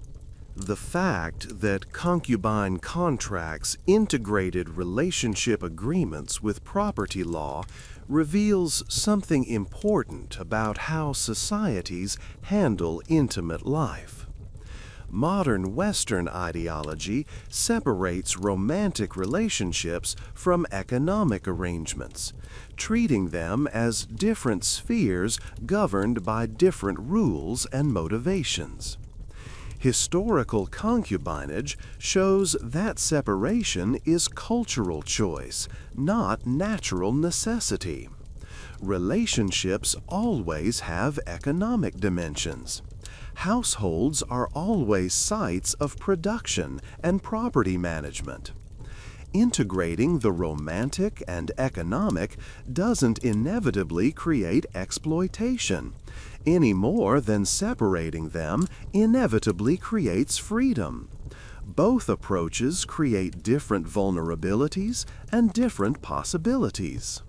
A: The fact that concubine contracts integrated relationship agreements with property law reveals something important about how societies handle intimate life. Modern Western ideology separates romantic relationships from economic arrangements, treating them as different spheres governed by different rules and motivations. Historical concubinage shows that separation is cultural choice, not natural necessity. Relationships always have economic dimensions. Households are always sites of production and property management. Integrating the romantic and economic doesn't inevitably create exploitation, any more than separating them inevitably creates freedom. Both approaches create different vulnerabilities and different possibilities.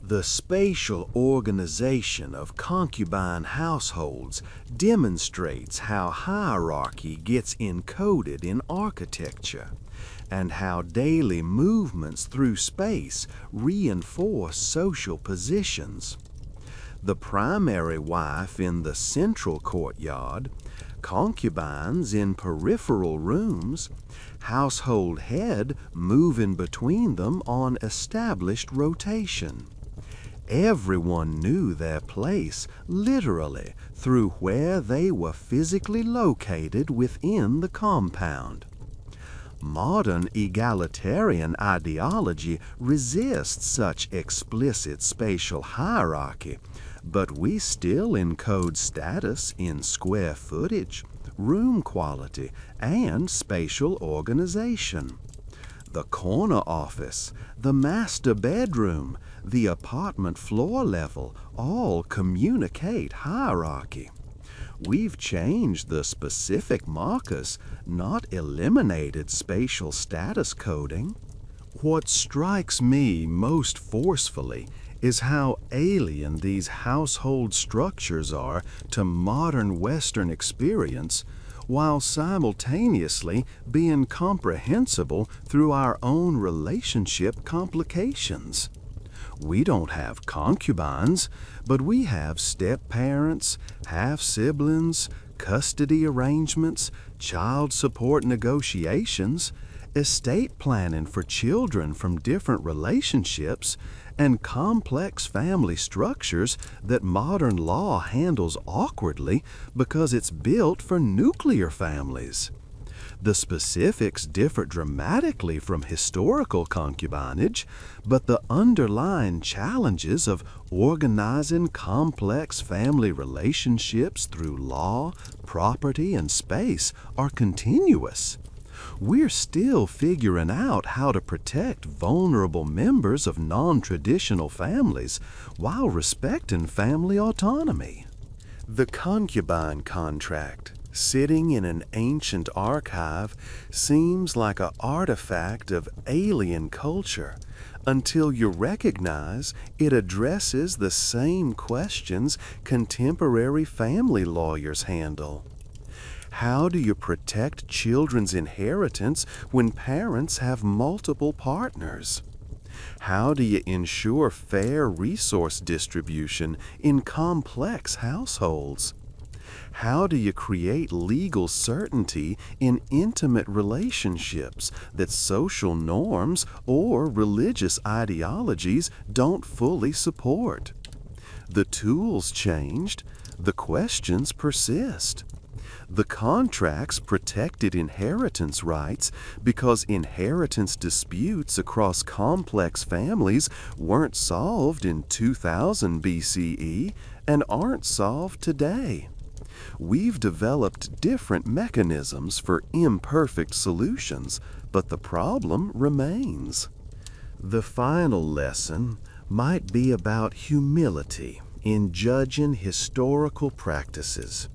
A: The spatial organization of concubine households demonstrates how hierarchy gets encoded in architecture, and how daily movements through space reinforce social positions. The primary wife in the central courtyard, concubines in peripheral rooms, household head moving between them on established rotation. Everyone knew their place, literally, through where they were physically located within the compound. Modern egalitarian ideology resists such explicit spatial hierarchy, but we still encode status in square footage, room quality, and spatial organization. The corner office, the master bedroom, the apartment floor level all communicate hierarchy. We've changed the specific markers, not eliminated spatial status coding. What strikes me most forcefully is how alien these household structures are to modern Western experience, while simultaneously being comprehensible through our own relationship complications. We don't have concubines, but we have step-parents, half-siblings, custody arrangements, child support negotiations, estate planning for children from different relationships, and complex family structures that modern law handles awkwardly because it's built for nuclear families. The specifics differ dramatically from historical concubinage, but the underlying challenges of organizing complex family relationships through law, property, and space are continuous. We're still figuring out how to protect vulnerable members of non-traditional families while respecting family autonomy.
B: The concubine contract, sitting in an ancient archive, seems like an artifact of alien culture until you recognize it addresses the same questions contemporary family lawyers handle. How do you protect children's inheritance when parents have multiple partners? How do you ensure fair resource distribution in complex households? How do you create legal certainty in intimate relationships that social norms or religious ideologies don't fully support? The tools changed, the questions persist. The contracts protected inheritance rights because inheritance disputes across complex families weren't solved in 2000 BCE and aren't solved today. We've developed different mechanisms for imperfect solutions, but the problem remains. The final lesson might be about humility in judging historical practices.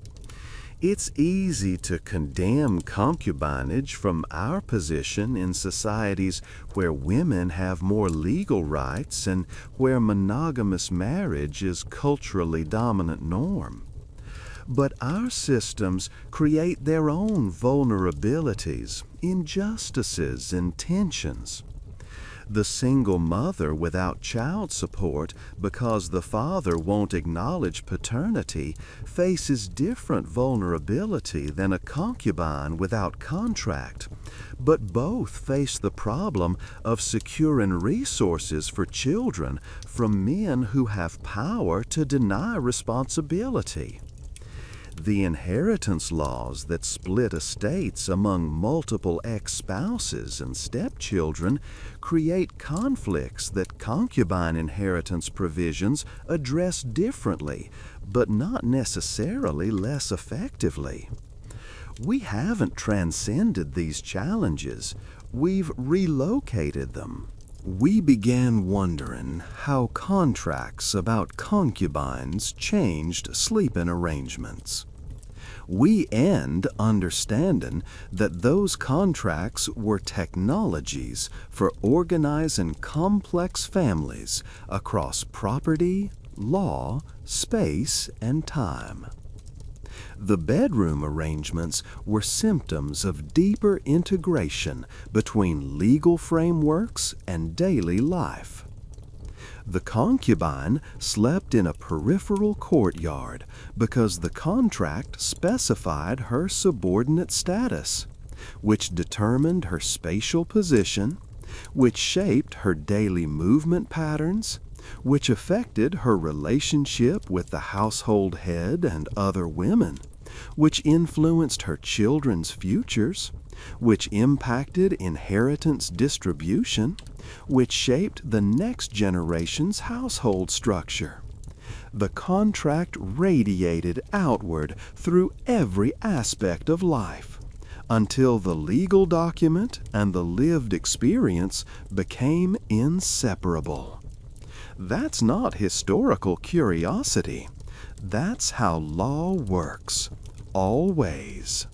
B: It's easy to condemn concubinage from our position in societies where women have more legal rights and where monogamous marriage is culturally dominant norm. But our systems create their own vulnerabilities, injustices, and tensions. The single mother without child support because the father won't acknowledge paternity faces different vulnerability than a concubine without contract, but both face the problem of securing resources for children from men who have power to deny responsibility. The inheritance laws that split estates among multiple ex-spouses and stepchildren create conflicts that concubine inheritance provisions address differently, but not necessarily less effectively. We haven't transcended these challenges, we've relocated them. We began wondering how contracts about concubines changed sleeping arrangements. We end understanding that those contracts were technologies for organizing complex families across property, law, space, and time. The bedroom arrangements were symptoms of deeper integration between legal frameworks and daily life. The concubine slept in a peripheral courtyard because the contract specified her subordinate status, which determined her spatial position, which shaped her daily movement patterns, which affected her relationship with the household head and other women, which influenced her children's futures, which impacted inheritance distribution, which shaped the next generation's household structure. The contract radiated outward through every aspect of life, until the legal document and the lived experience became inseparable. That's not historical curiosity. That's how law works, always.